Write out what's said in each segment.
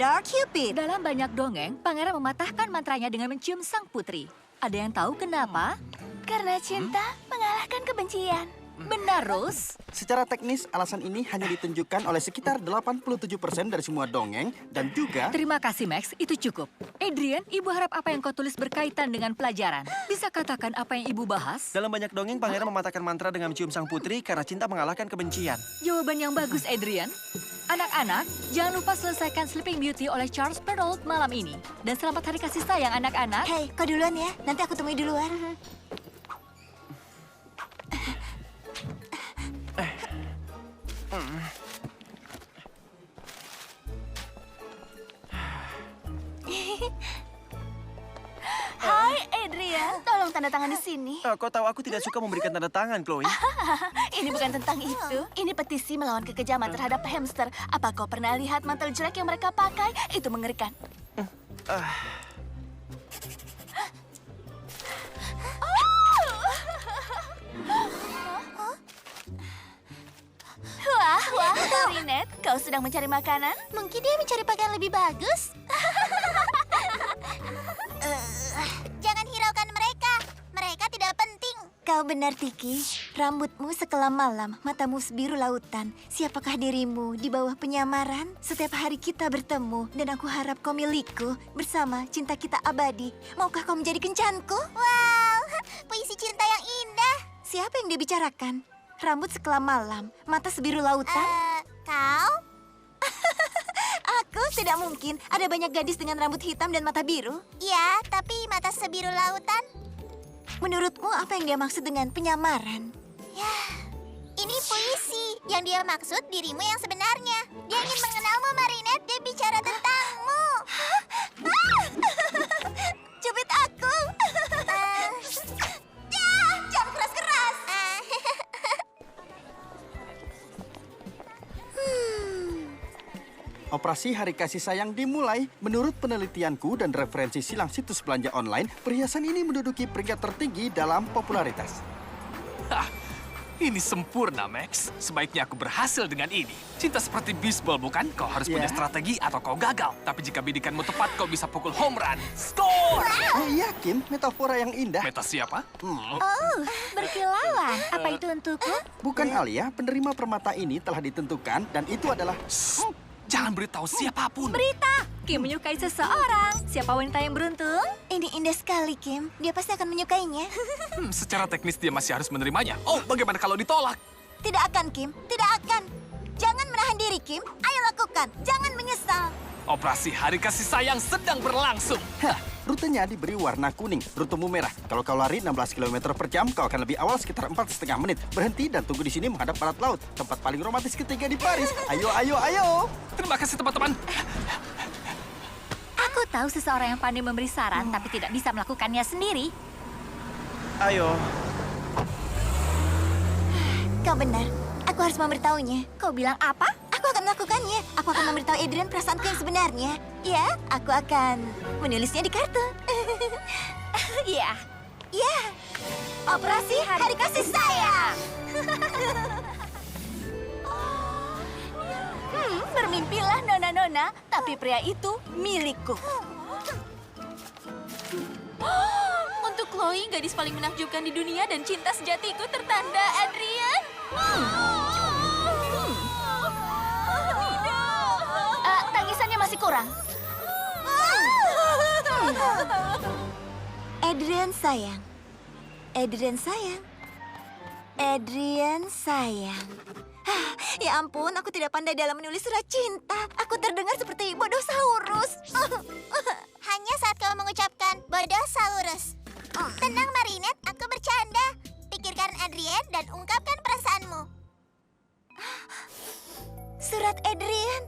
Dark Cupid. Dalam banyak dongeng, pangeran mematahkan mantranya dengan mencium sang putri. Ada yang tahu kenapa? Karena cinta mengalahkan kebencian. Benar, Rose. Secara teknis, alasan ini hanya ditunjukkan oleh sekitar 87% dari semua dongeng dan juga... Terima kasih, Max. Itu cukup. Adrian, ibu harap apa yang kau tulis berkaitan dengan pelajaran. Bisa katakan apa yang ibu bahas? Dalam banyak dongeng, pangeran mematahkan mantra dengan mencium sang putri karena cinta mengalahkan kebencian. Jawaban yang bagus, Adrian. Anak-anak, jangan lupa selesaikan Sleeping Beauty oleh Charles Perrault malam ini. Dan selamat hari kasih sayang, anak-anak. Hei, kau duluan ya. Nanti aku temui di luar. Hai, Adrian. Tolong tanda tangan di sini. Kau tahu aku tidak suka memberikan tanda tangan, Chloe. Ini bukan tentang itu. Ini petisi melawan kekejaman terhadap hamster. Apa kau pernah lihat mantel jelek yang mereka pakai? Itu mengerikan. Wah, Marinette, kau sedang mencari makanan? Mungkin dia mencari pakaian lebih bagus. Jangan hiraukan mereka. Mereka tidak penting. Kau benar, Tiki. Rambutmu sekelam malam, matamu sebiru lautan. Siapakah dirimu di bawah penyamaran? Setiap hari kita bertemu, dan aku harap kau milikku. Bersama cinta kita abadi. Maukah kau menjadi kencanku? Wow, puisi cinta yang indah. Siapa yang dia bicarakan? Rambut sekelam malam, mata sebiru lautan? Kau? Aku tidak mungkin. Ada banyak gadis dengan rambut hitam dan mata biru. Ya, tapi mata sebiru lautan? Menurutmu apa yang dia maksud dengan penyamaran? Ya, ini puisi. Yang dia maksud dirimu yang sebenarnya. Dia ingin mengenalmu, Marinette. Dia bicara tentangmu. Cubit aku. Jangan keras-keras. Operasi Hari Kasih Sayang dimulai. Menurut penelitianku dan referensi silang situs belanja online, perhiasan ini menduduki peringkat tertinggi dalam popularitas. Ini sempurna, Max. Sebaiknya aku berhasil dengan ini. Cinta seperti bisbol, bukan? Kau harus punya strategi atau kau gagal. Tapi jika bidikanmu tepat, kau bisa pukul home run. Skor! Oh iya, Kim. Metafora yang indah. Meta siapa? Oh, berkilauan. Apa itu untukku? Bukan Alia, penerima permata ini telah ditentukan dan itu adalah... Jangan beritahu siapapun. Berita! Kim menyukai seseorang. Siapa wanita yang beruntung? Ini indah sekali, Kim. Dia pasti akan menyukainya. Secara teknis dia masih harus menerimanya. Oh, bagaimana kalau ditolak? Tidak akan, Kim. Tidak akan. Jangan menahan diri, Kim. Ayo lakukan. Jangan menyesal. Operasi Hari Kasih Sayang sedang berlangsung. Hah, rutenya diberi warna kuning, rutemu merah. Kalau kau lari 16 km per jam, kau akan lebih awal sekitar 4,5 menit. Berhenti dan tunggu di sini menghadap barat laut. Tempat paling romantis ketiga di Paris. Ayo, ayo, ayo. Terima kasih, teman-teman. Aku tahu seseorang yang pandai memberi saran, tapi tidak bisa melakukannya sendiri. Ayo. Kau benar. Aku harus memberitahunya. Kau bilang apa? Aku akan melakukannya. Aku akan memberitahu Adrian perasaanku yang sebenarnya. Ya, aku akan menulisnya di kartu. Iya. Ya, Operasi Hari Kasih Sayang. Bermimpilah, Nona-Nona. Tapi pria itu milikku. Untuk Chloe, gadis paling menakjubkan di dunia dan cinta sejatiku tertanda Adrian. Tangisannya masih kurang. Adrian sayang. Adrian sayang. Adrian sayang. Ya ampun, aku tidak pandai dalam menulis surat cinta. Aku terdengar seperti bodosaurus. Hanya saat kau mengucapkan bodosaurus. Tenang, Marinette, aku bercanda. Pikirkan Adrian dan ungkapkan perasaanmu. Surat Adrian.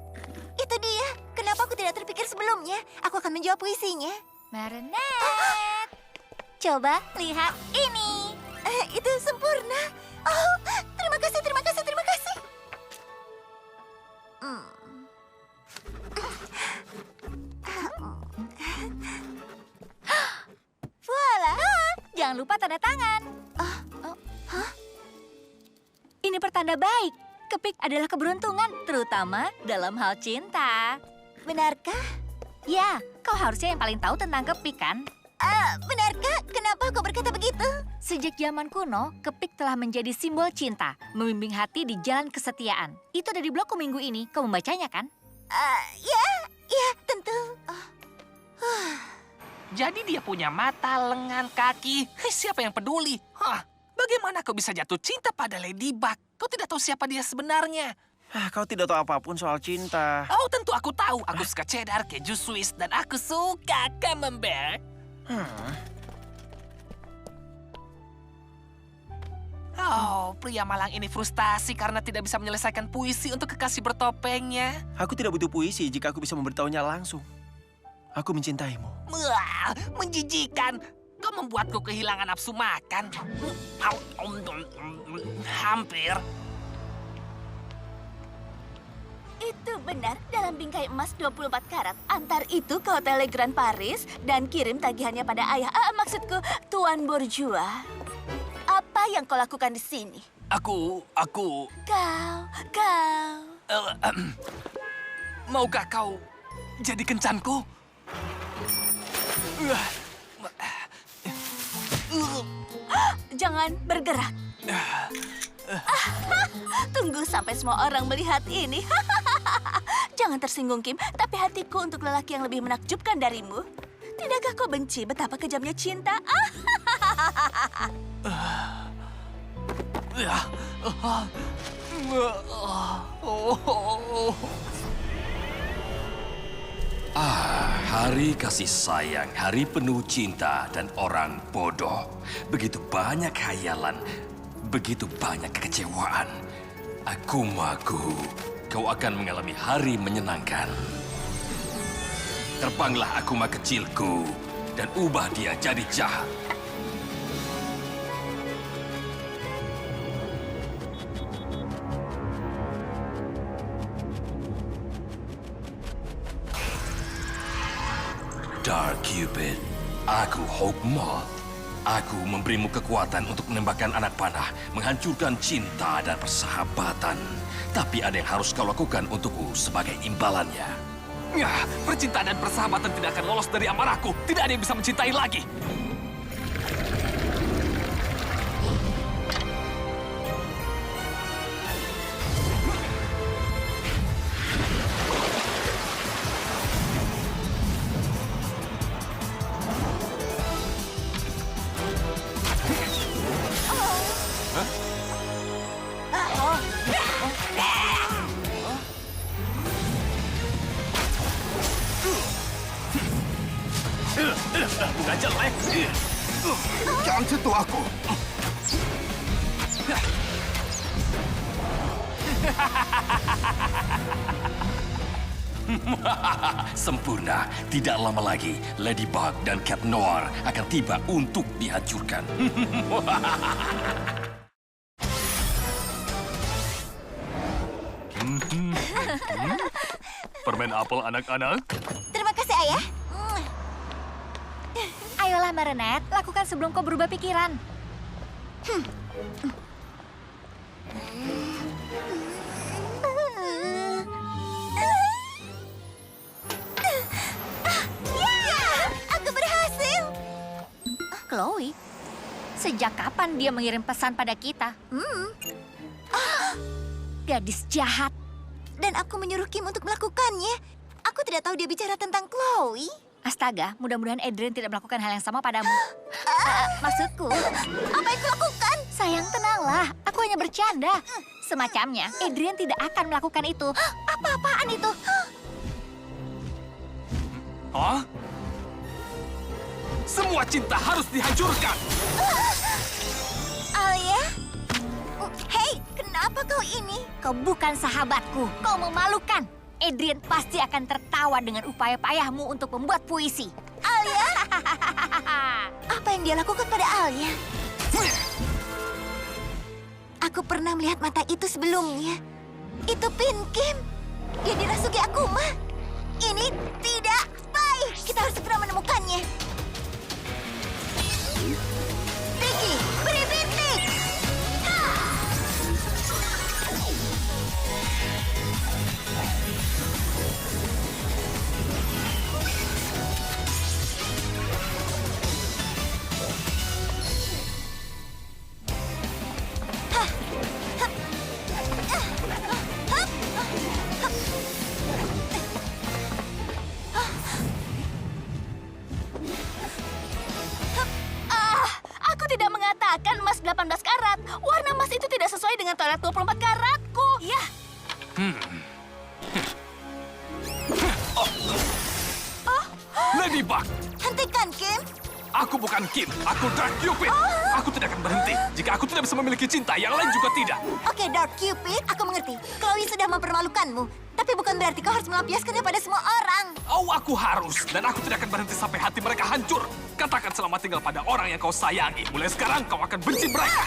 Itu dia. Kenapa aku tidak terpikir sebelumnya? Aku akan menjawab puisinya. Marinette. Coba lihat ini. Itu sempurna. Oh, terima kasih, terima kasih, terima kasih. Voila. Jangan lupa tanda tangan. Ini pertanda baik. Kepik adalah keberuntungan, terutama dalam hal cinta. benarkah? Ya, kau harusnya yang paling tahu tentang kepik kan? Benarkah? Kenapa kau berkata begitu? Sejak zaman kuno, kepik telah menjadi simbol cinta, membimbing hati di jalan kesetiaan. Itu ada di blogku minggu ini, kau membacanya kan? Ya, tentu. Jadi dia punya mata, lengan, kaki. Siapa yang peduli? Bagaimana kau bisa jatuh cinta pada Ladybug? Kau tidak tahu siapa dia sebenarnya. Kau tidak tahu apapun soal cinta. Oh, tentu aku tahu. Aku suka cheddar, keju Swiss, dan aku suka camembert. Oh, pria malang ini frustasi karena tidak bisa menyelesaikan puisi untuk kekasih bertopengnya. Aku tidak butuh puisi jika aku bisa memberitahunya langsung. Aku mencintaimu. Wah, menjijikan. Kau membuatku kehilangan nafsu makan. Hampir. Itu benar, dalam bingkai emas 24 karat. Antar itu ke Hotel Le Grand Paris dan kirim tagihannya pada ayah. Maksudku, Tuan Bourgeois. Apa yang kau lakukan di sini? Aku... Kau... Maukah kau jadi kencanku? Jangan bergerak. Tunggu sampai semua orang melihat ini. Jangan tersinggung, Kim. Tapi hatiku untuk lelaki yang lebih menakjubkan darimu. Tidakkah kau benci betapa kejamnya cinta? Hari kasih sayang, hari penuh cinta dan orang bodoh. Begitu banyak khayalan, begitu banyak kekecewaan. Aku maku, kau akan mengalami hari menyenangkan. Terbanglah Akuma kecilku dan ubah dia jadi jahat. Dark Cupid, aku Hawk Moth. Aku memberimu kekuatan untuk menembakkan anak panah, menghancurkan cinta dan persahabatan. Tapi ada yang harus kau lakukan untukku sebagai imbalannya. Percintaan dan persahabatan tidak akan lolos dari amarahku. Tidak ada yang bisa mencintai lagi. Bukan jelek. Jangan sentuh aku. Sempurna. Tidak lama lagi, Ladybug dan Cat Noir akan tiba untuk dihancurkan. Permen apel anak-anak. Terima kasih, Ayah. Ayolah, Marinette, lakukan sebelum kau berubah pikiran. Aku berhasil. Chloe, sejak kapan dia mengirim pesan pada kita? Gadis jahat. Dan aku menyuruh Kim untuk melakukannya. Aku tidak tahu dia bicara tentang Chloe. Astaga, mudah-mudahan Adrian tidak melakukan hal yang sama padamu. Maksudku, Apa yang kulakukan? sayang tenanglah, aku hanya bercanda. Semacamnya, Adrian tidak akan melakukan itu. Apa-apaan itu? Hah? Semua cinta harus dihancurkan. Alia? Hei, kenapa kau ini? Kau bukan sahabatku, kau memalukan. Adrian pasti akan tertawa dengan upaya payahmu untuk membuat puisi. Alia? Apa yang dia lakukan pada Alia? Aku pernah melihat mata itu sebelumnya. Itu Pin Kim. Dia dirasuki Akuma. Ini tidak baik. Kita harus segera menemukannya. Tiki, beri bintik. Warna emas itu tidak sesuai dengan toilet 24 karatku. Ya, Ladybug, Hentikan, Kim. aku bukan Kim, aku Dark Cupid. Aku tidak akan berhenti jika aku tidak bisa memiliki cinta, yang lain juga tidak. Oke, Dark Cupid, aku mengerti. Chloe sudah mempermalukanmu. Tapi bukan berarti kau harus melampiaskannya pada semua orang. Oh, aku harus. Dan aku tidak akan berhenti sampai hati mereka hancur. Katakan selamat tinggal pada orang yang kau sayangi. Mulai sekarang kau akan benci mereka.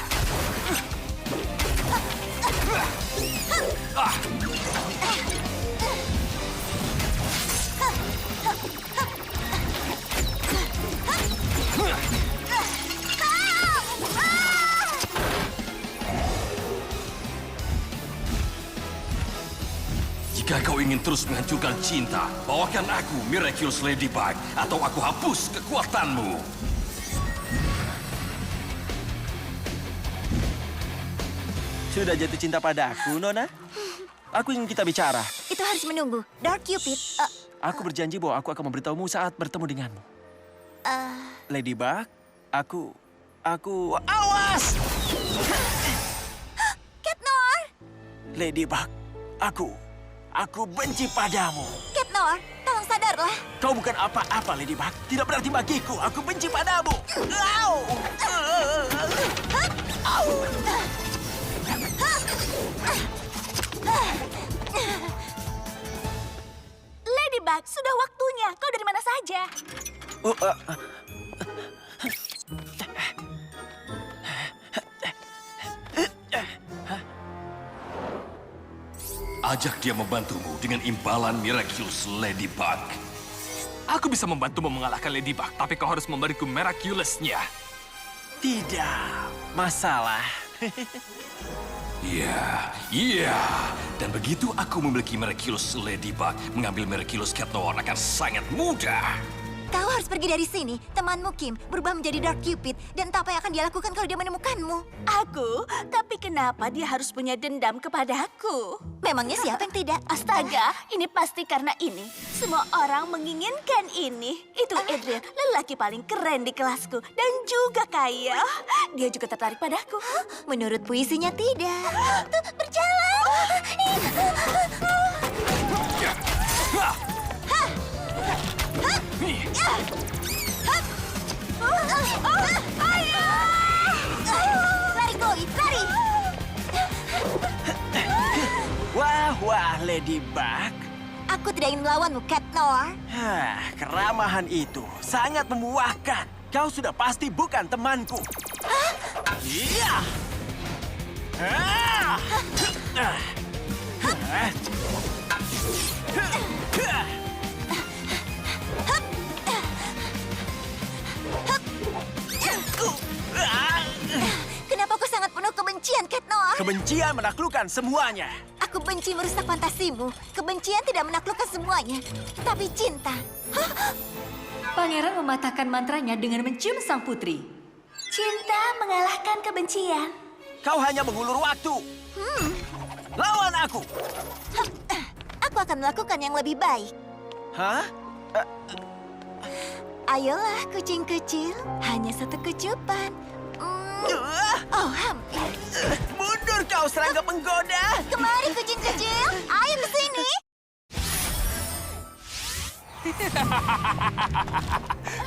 Ah. Jika kau ingin terus menghancurkan cinta, bawakan aku Miraculous Ladybug atau aku hapus kekuatanmu. Sudah jatuh cinta pada aku, Nona? Aku ingin kita bicara. Itu harus menunggu. Dark Cupid, Aku berjanji bahwa aku akan memberitahumu saat bertemu denganmu. Ladybug, aku... Awas! Cat Noir! Ladybug, aku benci padamu. Cat Noir, tolong sadarlah. Kau bukan apa-apa, Ladybug. Tidak berarti bagiku. Aku benci padamu. Au! Ladybug, sudah waktunya. Kau dari mana saja? Ajak dia membantumu dengan imbalan Miraculous Ladybug. Aku bisa membantumu mengalahkan Ladybug, tapi kau harus memberiku Miraculous-nya. Tidak masalah. Iya. Dan begitu aku memiliki Miraculous Ladybug, mengambil Miraculous Cat Noir akan sangat mudah. Kau harus pergi dari sini. Temanmu Kim berubah menjadi Dark Cupid. Dan entah apa yang akan dia lakukan kalau dia menemukanmu. Aku? Tapi kenapa dia harus punya dendam kepadaku? Memangnya siapa yang tidak? Astaga, ini pasti karena ini. Semua orang menginginkan ini. Itu Adrian, lelaki paling keren di kelasku. Dan juga kaya. Dia juga tertarik padaku. Menurut puisinya tidak. Berjalan. Lari, Chloe, lari. Wah, Ladybug. Aku tidak ingin melawanmu, Cat Noir. Keramahan itu sangat membuahkan. Kau sudah pasti bukan temanku. Iya. Kenapa kau sangat penuh kebencian, Cat Noir? Kebencian menaklukkan semuanya. Aku benci merusak fantasimu. Kebencian tidak menaklukkan semuanya. Tapi cinta. Pangeran mematahkan mantranya dengan mencium sang putri. Cinta mengalahkan kebencian. Kau hanya mengulur waktu. Lawan aku. Aku akan melakukan yang lebih baik. Hah? Ayolah, kucing kecil. Hanya satu kecupan. Oh, hampir. Mundur kau, serangga penggoda. Kemari, kucing kecil. Ayo ke sini.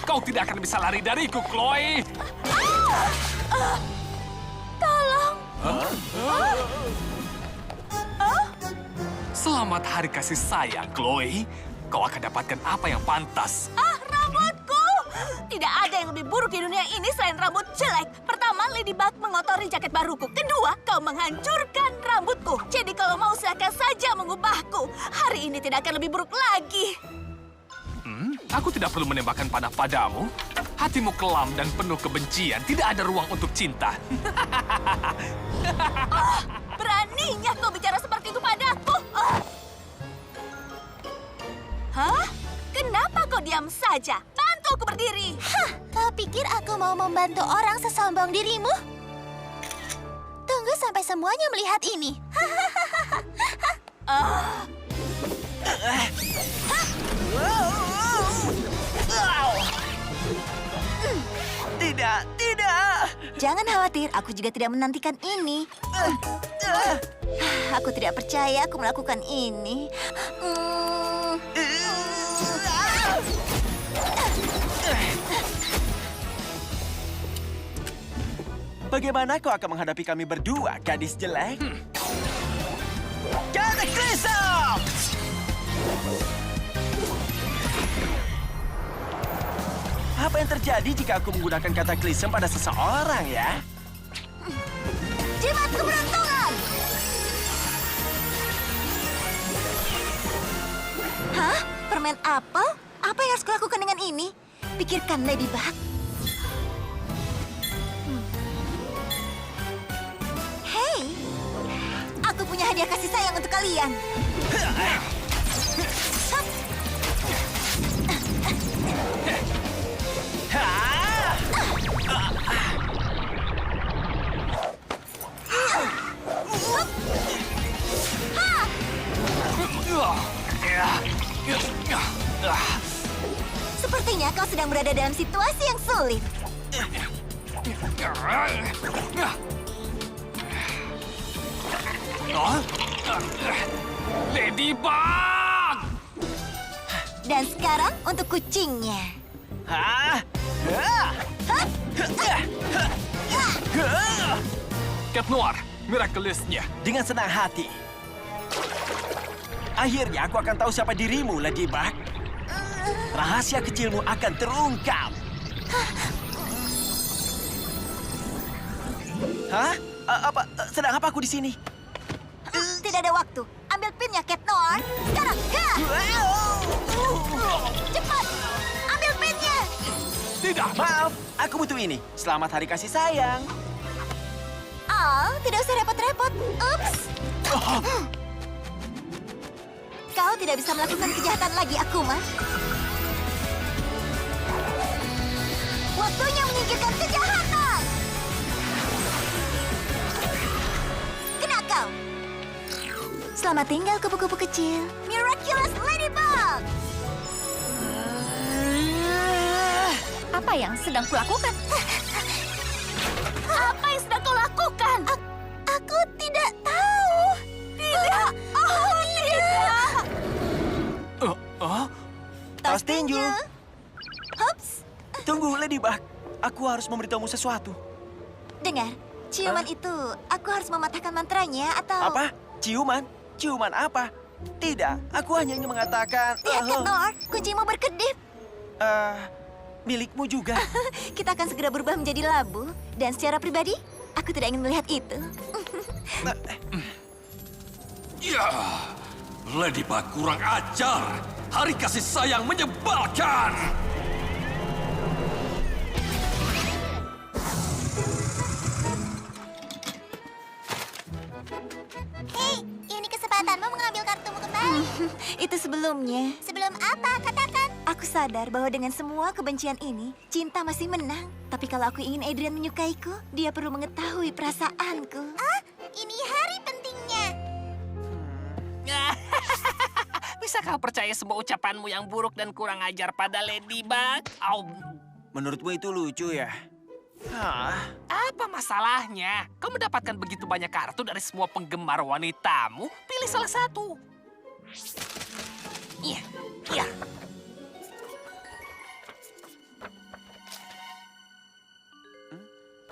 Kau tidak akan bisa lari dariku, Chloe. Selamat hari kasih sayang, Chloe. Kau akan dapatkan apa yang pantas. Rambutku! Tidak ada yang lebih buruk di dunia ini selain rambut jelek. Pertama, Ladybug mengotori jaket baruku. Kedua, kau menghancurkan rambutku. Jadi kalau mau silakan saja mengubahku. Hari ini tidak akan lebih buruk lagi. Aku tidak perlu menembakkan panah padamu. Hatimu kelam dan penuh kebencian. Tidak ada ruang untuk cinta. Beraninya kau bicara seperti itu padaku. Hah? Kenapa kau diam saja? Bantu aku berdiri. Kau pikir aku mau membantu orang sesombong dirimu? Tunggu sampai semuanya melihat ini. Tidak. Jangan khawatir, aku juga tidak menantikan ini. Aku tidak percaya aku melakukan ini. Bagaimana kau akan menghadapi kami berdua, gadis jelek? Cataclysm! Apa yang terjadi jika aku menggunakan Cataclysm pada seseorang, ya? Jimat keberuntungan! Hah? Permen apel? Apa yang harus kulakukan dengan ini? Pikirkan, Ladybug. Hei, aku punya hadiah kasih sayang untuk kalian. Sepertinya kau sedang berada dalam situasi yang sulit. Ladybug! Dan sekarang untuk kucingnya. Cat Noir, Miraculous-nya. Dengan senang hati. Akhirnya aku akan tahu siapa dirimu, Ladybug. Rahasia kecilmu akan terungkap. Hah? Sedang apa aku di sini? Tidak ada waktu. Ambil pinnya, Cat Noir. Sekarang, cepat! Ambil pinnya! Tidak. Maaf, aku butuh ini. Selamat Hari Kasih Sayang. Oh, tidak usah repot-repot. Ups. Kau tidak bisa melakukan kejahatan lagi, Akuma. Waktunya menyingkirkan kejahatan. Kena kau. Selamat tinggal, kupu-kupu kecil. Miraculous Ladybug! Apa yang sedang kulakukan? Apa yang sedang kau lakukan? Aku tidak tahu. Tidak. Oh, tidak. Tos tinju. Hups. Tunggu, Ladybug. Aku harus memberitahumu sesuatu. Dengar, ciuman itu, aku harus mematahkan mantranya atau... Apa? Ciuman? Ciuman apa? Tidak, aku hanya ingin mengatakan... Lihat, Cat Noir, kuncimu berkedip. Milikmu juga. Kita akan segera berubah menjadi labu. Dan secara pribadi, aku tidak ingin melihat itu. Ya, Ladybug kurang ajar. Hari kasih sayang menyebalkan. Hei, ini kesempatanmu mengambil kartumu kembali. Itu sebelumnya. Sebelum apa? Katakan. Aku sadar bahwa dengan semua kebencian ini, cinta masih menang. Tapi kalau aku ingin Adrian menyukaiku, dia perlu mengetahui perasaanku. Ah, ini hari pentingnya. Bisa kau percaya semua ucapanmu yang buruk dan kurang ajar pada Ladybug? Menurutmu itu lucu ya? Apa masalahnya? Kau mendapatkan begitu banyak kartu dari semua penggemar wanitamu. Pilih salah satu. Iya, iya.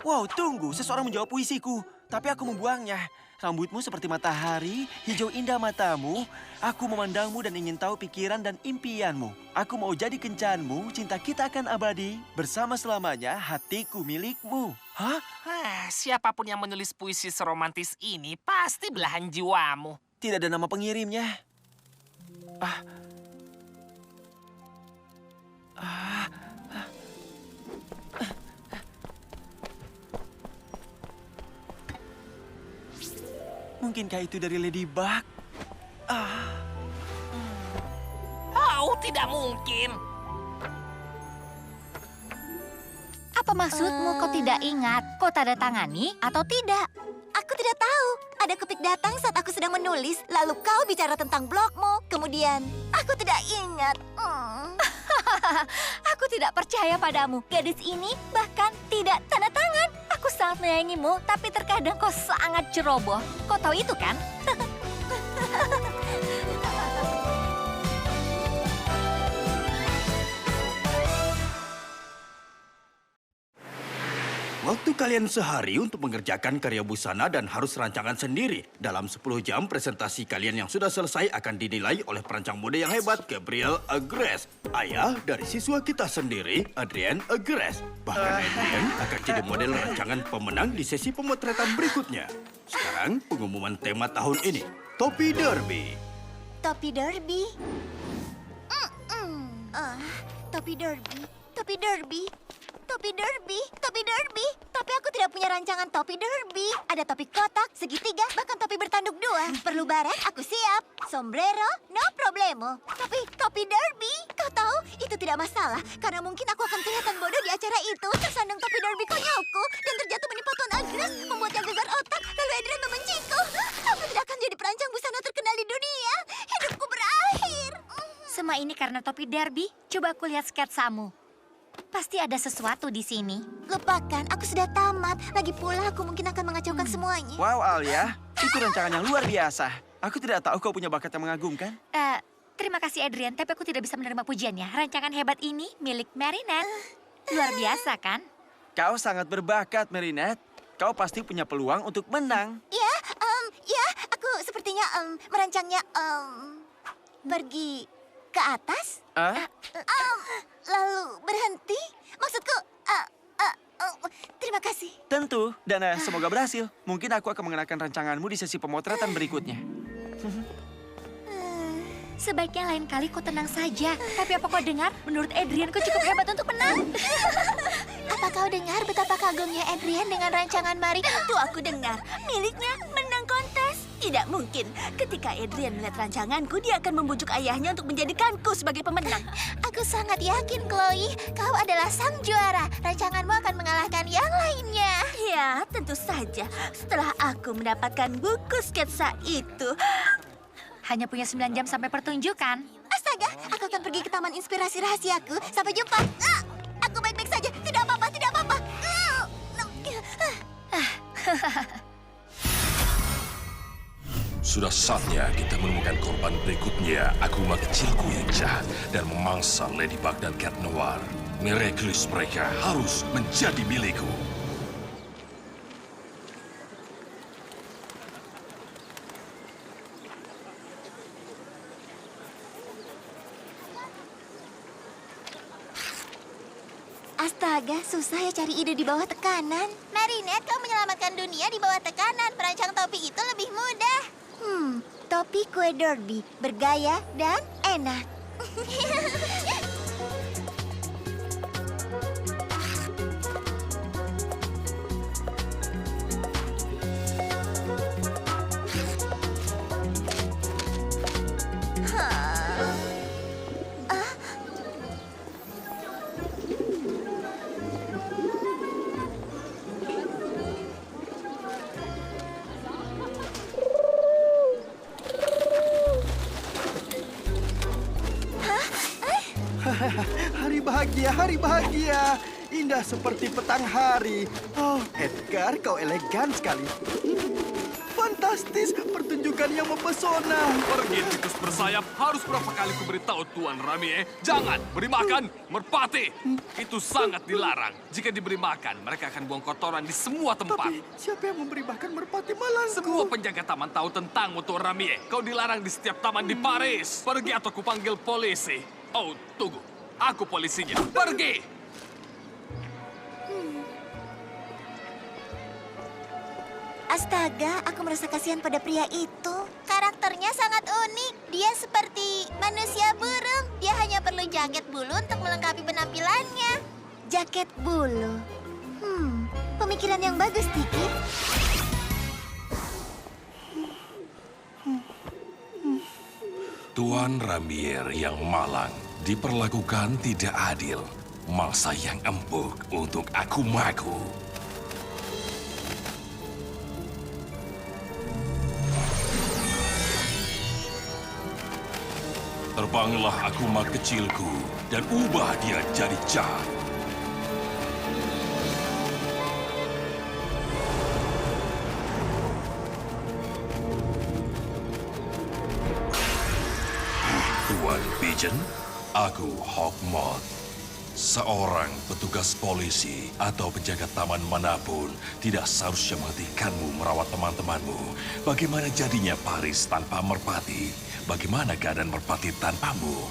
Wow, tunggu. Seseorang menjawab puisiku. Tapi aku membuangnya. Rambutmu seperti matahari, hijau indah matamu. Aku memandangmu dan ingin tahu pikiran dan impianmu. Aku mau jadi kencanmu, cinta kita akan abadi. Bersama selamanya, hatiku milikmu. Hah? Siapapun yang menulis puisi seromantis ini pasti belahan jiwamu. Tidak ada nama pengirimnya. Mungkinkah itu dari Ladybug? Oh, tidak mungkin. Apa maksudmu kau tidak ingat? Kau tanda tangani atau tidak? Aku tidak tahu. Ada kepik datang saat aku sedang menulis, lalu kau bicara tentang blogmu. Kemudian, aku tidak ingat. Aku tidak percaya padamu. Gadis ini bahkan tidak tanda tangan. Aku Aku sangat menyayangimu, tapi terkadang kau sangat ceroboh. Kau tahu itu kan? Waktu kalian sehari untuk mengerjakan karya busana dan harus rancangan sendiri. Dalam 10 jam, presentasi kalian yang sudah selesai akan dinilai oleh perancang mode yang hebat, Gabriel Agres. Ayah dari siswa kita sendiri, Adrian Agres. Bahkan Adrian akan jadi model rancangan pemenang di sesi pemotretan berikutnya. Sekarang, pengumuman tema tahun ini, Topi Derby. Topi Derby. Topi Derby. Topi Derby. Topi Derby. Topi Derby. Tapi aku tidak punya rancangan topi Derby. Ada topi kotak, segitiga, bahkan topi bertanduk 2. Perlu baret, aku siap. Sombrero, no problemo. Tapi topi Derby, kau tahu, itu tidak masalah. Karena mungkin aku akan kelihatan bodoh di acara itu. Tersandung topi Derby konyolku. Dan terjatuh menimpa Tuan Agnes, membuatnya gegar otak. Lalu Adrian membenciku. Aku tidak akan jadi perancang busana terkenal di dunia. Hidupku berakhir. Semua ini karena topi Derby. Coba aku lihat sketsamu. Pasti ada sesuatu di sini. Lupakan, aku sudah tamat. Lagi pula aku mungkin akan mengacaukan semuanya. Wow, Alia. Itu rancangan yang luar biasa. Aku tidak tahu kau punya bakat yang mengagumkan. Terima kasih Adrian, tapi aku tidak bisa menerima pujiannya. Rancangan hebat ini milik Marinette. Luar biasa kan? Kau sangat berbakat, Marinette. Kau pasti punya peluang untuk menang. Ya, aku sepertinya merancangnya pergi ke atas. Lalu berhenti. Maksudku, terima kasih. Tentu, dan semoga berhasil. Mungkin aku akan mengenakan rancanganmu di sesi pemotretan berikutnya. Sebaiknya lain kali kau tenang saja. Tapi apa kau dengar? Menurut Adrian kau cukup hebat untuk menang. Apa kau dengar betapa kagumnya Adrian dengan rancangan Mari? Itu aku dengar. Miliknya menang kontes. Tidak mungkin. Ketika Adrian melihat rancanganku, dia akan membujuk ayahnya untuk menjadikanku sebagai pemenang. Aku sangat yakin, Chloe. Kau adalah sang juara. Rancanganmu akan mengalahkan yang lainnya. Ya, tentu saja. Setelah aku mendapatkan buku sketsa itu, Hanya punya 9 jam sampai pertunjukan. Astaga, aku akan pergi ke taman inspirasi rahasiaku. Sampai jumpa. Aku baik-baik saja. Tidak apa-apa, tidak apa-apa. Sudah saatnya kita menemukan korban berikutnya, Akuma kecilku yang jahat dan memangsa Ladybug dan Cat Noir. Miraculous mereka harus menjadi milikku. Astaga, susah ya cari ide di bawah tekanan. Marinette, kau menyelamatkan dunia di bawah tekanan. Perancang topi itu lebih mudah. Topi kue Derby, bergaya dan enak. Hari bahagia, hari bahagia. Indah seperti petang hari. Oh, Edgar, kau elegan sekali. Fantastis, pertunjukan yang mempesona. Pergi tikus bersayap, harus berapa kali kuberitahu Tuan Ramie? Jangan beri makan merpati. Itu sangat dilarang. Jika diberi makan, mereka akan buang kotoran di semua tempat. Tapi siapa yang memberi makan merpati malangku? Semua penjaga taman tahu tentangmu, Tuan Ramie. Kau dilarang di setiap taman di Paris. Pergi atau kupanggil polisi. Oh, tunggu. Aku polisinya. Pergi! Astaga, aku merasa kasihan pada pria itu. Karakternya sangat unik. Dia seperti manusia burung. Dia hanya perlu jaket bulu untuk melengkapi penampilannya. Jaket bulu. Pemikiran yang bagus, Tiki. Tuan Ramier yang malang diperlakukan tidak adil. Mangsa yang empuk untuk Akumaku. Terbanglah Akuma kecilku dan ubah dia jadi jahat. Pigeon, aku Hawkmoth. Seorang petugas polisi atau penjaga taman manapun tidak seharusnya menghentikanmu merawat teman-temanmu. Bagaimana jadinya Paris tanpa merpati? Bagaimana keadaan merpati tanpamu?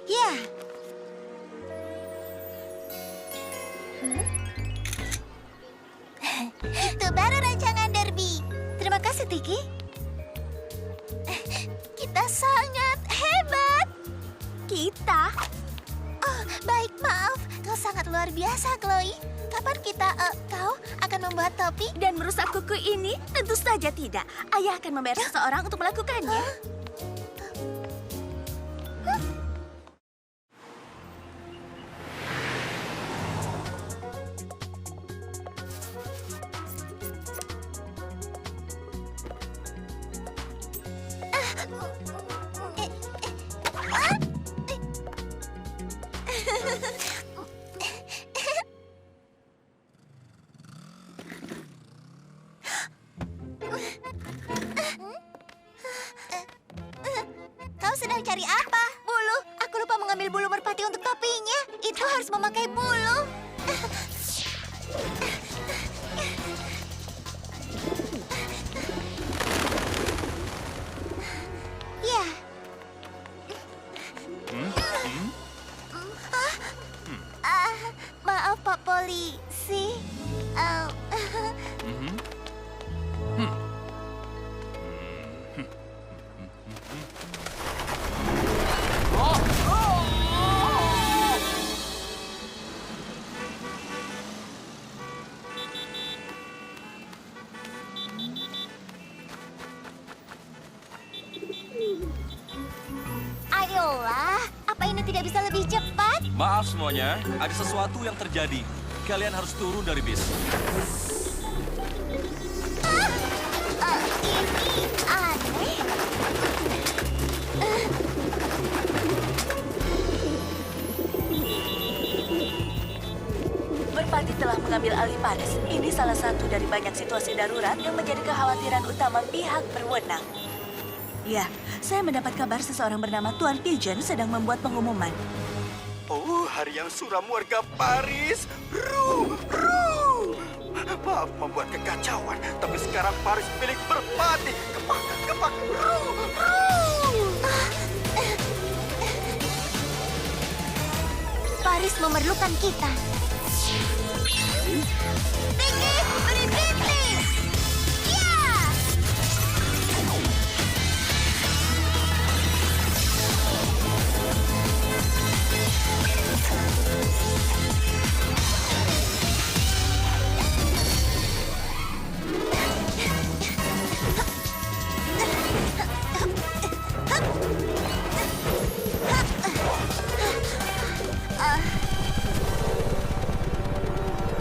Ya. Itu baru rancangan Derby. Terima kasih, Tiki. Kita sangat hebat. Kita? Oh, baik, maaf. Kau sangat luar biasa, Chloe. Kapan kau akan membuat topi? Dan merusak kuku ini? Tentu saja tidak. Ayah akan membayar seseorang untuk melakukannya. Kau sedang cari apa? Bulu. Aku lupa mengambil bulu merpati untuk topinya. Itu harus memakai bulu. Ya. Maaf, Pak Polisi. Ayolah, apa ini tidak bisa lebih cepat? Maaf semuanya, ada sesuatu yang terjadi. Kalian harus turun dari bis. Ini aneh. Merpati telah mengambil alih Paris. Ini salah satu dari banyak situasi darurat yang menjadi kekhawatiran utama pihak berwenang. Ya, saya mendapat kabar seseorang bernama Tuan Pigeon sedang membuat pengumuman. Oh, hari yang suram warga Paris. Maaf membuat kekacauan, tapi sekarang Paris milik merpati. Kepak. Paris memerlukan kita. Tiki, beri Bentley. Ya!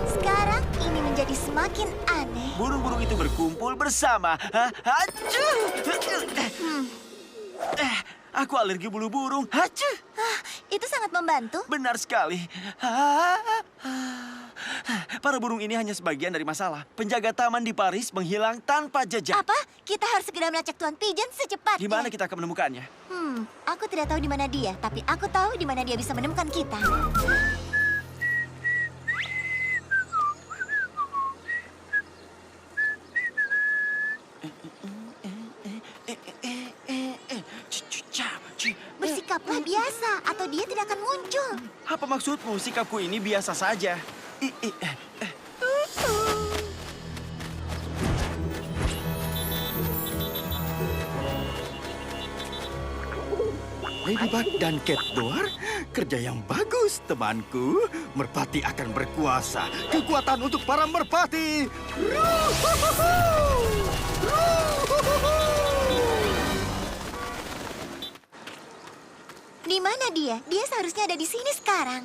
Sekarang ini menjadi semakin aneh. Burung-burung itu berkumpul bersama. Aku alergi bulu burung. Itu sangat membantu. Benar sekali. Para burung ini hanya sebagian dari masalah. Penjaga taman di Paris menghilang tanpa jejak. Apa? Kita harus segera melacak Tuan Pigeon secepatnya. Di mana kita akan menemukannya? Aku tidak tahu di mana dia, tapi aku tahu di mana dia bisa menemukan kita. Bersikaplah biasa, atau dia tidak akan muncul. Apa maksudmu? Sikapku ini biasa saja. Ladybug dan Cat Noir, kerja yang bagus, temanku. Merpati akan berkuasa. Kekuatan untuk para merpati. Di mana dia? Dia seharusnya ada di sini sekarang.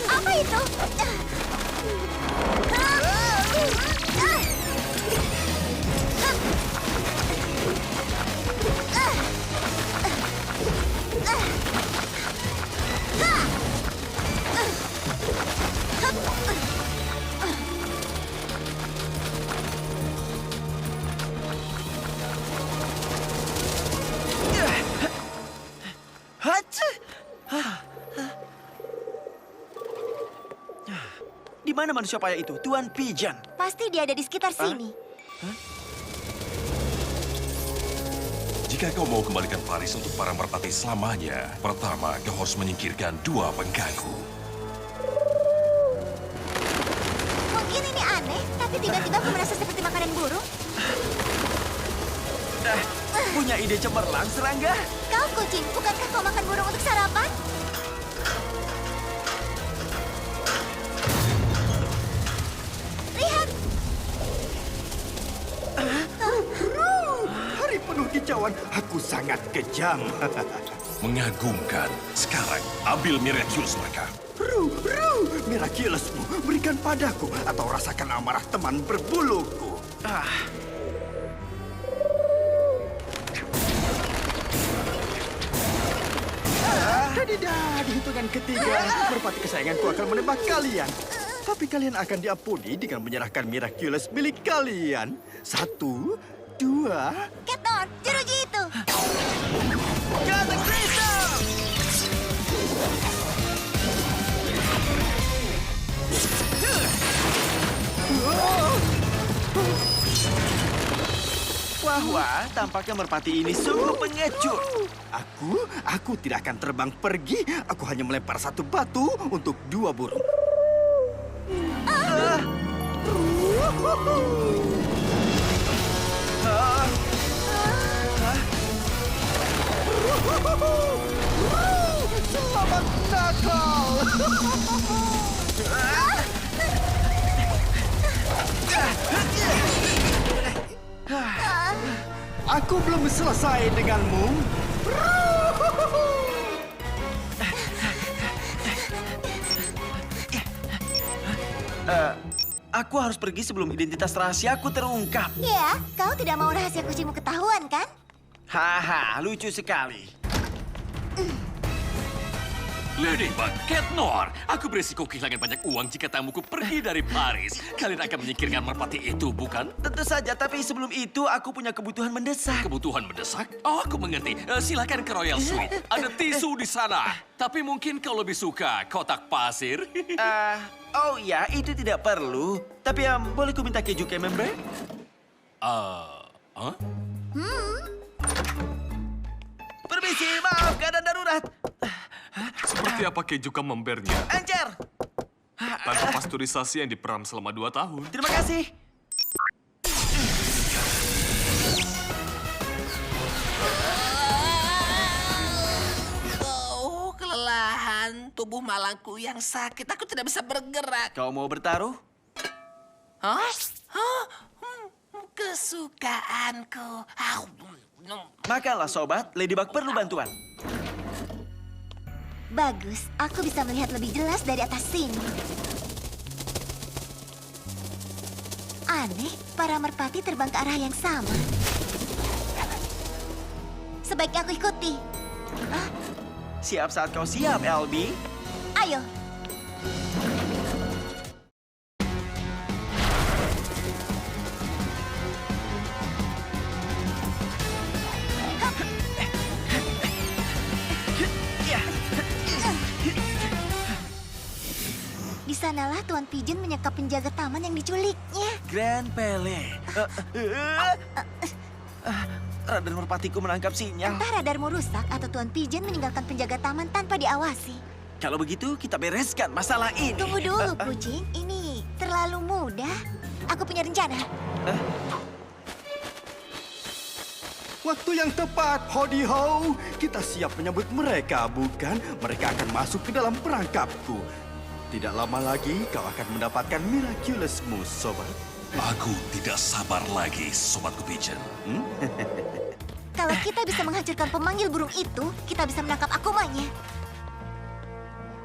Apa itu? Hachi! Di mana manusia payah itu? Tuan Pigeon. Pasti dia ada di sekitar sini. Jika kau mau kembalikan Paris untuk para merpati selamanya, pertama kau harus menyingkirkan 2 pengganggu. Mungkin ini aneh, tapi tiba-tiba aku merasa seperti makanan burung. Punya ide cemerlang, serangga? Kau kucing, bukankah kau makan burung untuk sarapan? Lihat, Hari penuh kicauan, aku sangat kejam. Mengagumkan. Sekarang, ambil Miraculous mereka. Miraculousmu, berikan padaku atau rasakan amarah teman berbuluku. Di hitungan ketiga, merpati kesayanganku akan menembak kalian. Tapi kalian akan diampuni dengan menyerahkan Miraculous milik kalian. 1, 2... Keton, jeruji itu. Kata Kristal! Wah, tampaknya merpati ini sungguh pengecut. Aku tidak akan terbang pergi. Aku hanya melempar 1 batu untuk 2 burung. Selamat nakal! Aku belum selesai denganmu. Aku harus pergi sebelum identitas rahasiaku terungkap. Ya, kau tidak mau rahasia kucingmu ketahuan, kan? Haha, lucu sekali. Ladybug, Cat Noir, aku berisiko kehilangan banyak uang jika tamuku pergi dari Paris. Kalian akan menyingkirkan merpati itu, bukan? Tentu saja, tapi sebelum itu aku punya kebutuhan mendesak. Kebutuhan mendesak? Oh, aku mengerti. Silakan ke Royal Suite. Ada tisu di sana. Tapi mungkin kau lebih suka kotak pasir. Oh ya, itu tidak perlu. Tapi boleh ku minta keju camembert? Permisi, maaf, keadaan darurat. Seperti apa keju camembertnya? Encer! Tanpa pasteurisasi yang diperam selama 2 tahun. Terima kasih. Oh, kelelahan. Tubuh malangku yang sakit. Aku tidak bisa bergerak. Kau mau bertaruh? Hah? Hah? Kesukaanku. Makanlah, sobat. Ladybug perlu bantuan. Bagus, aku bisa melihat lebih jelas dari atas sini. Aneh, para merpati terbang ke arah yang sama. Sebaiknya aku ikuti. Siap saat kau siap, LB. Ayo. Di sanalah Tuan Pigeon menyekap penjaga taman yang diculiknya. Grand Pele. Radar merpatiku menangkap sinyal. Entah radarmu rusak atau Tuan Pigeon meninggalkan penjaga taman tanpa diawasi. Kalau begitu, kita bereskan masalah ini. Tunggu dulu, kucing. Ini terlalu mudah. Aku punya rencana. Waktu yang tepat, Howdy Ho. Kita siap menyambut mereka, bukan? Mereka akan masuk ke dalam perangkapku. Tidak lama lagi, kau akan mendapatkan Miraculousmu, sobat. Aku tidak sabar lagi, sobatku Pigeon. Kalau kita bisa menghancurkan pemanggil burung itu, kita bisa menangkap Akumanya.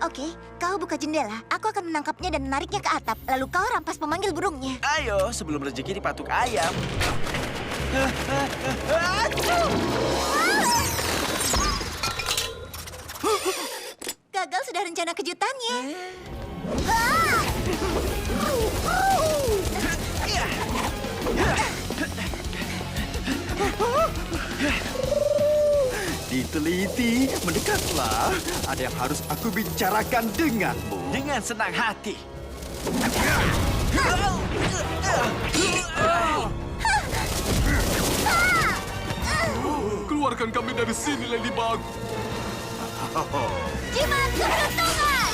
Oke, kau buka jendela. Aku akan menangkapnya dan menariknya ke atap. Lalu kau rampas pemanggil burungnya. Ayo, sebelum rezeki dipatuk ayam. Gagal sudah rencana kejutannya. Diteliti, mendekatlah. Ada yang harus aku bicarakan denganmu. Dengan senang hati. Keluarkan kami dari sini, Ladybug. Jimat keberuntungan!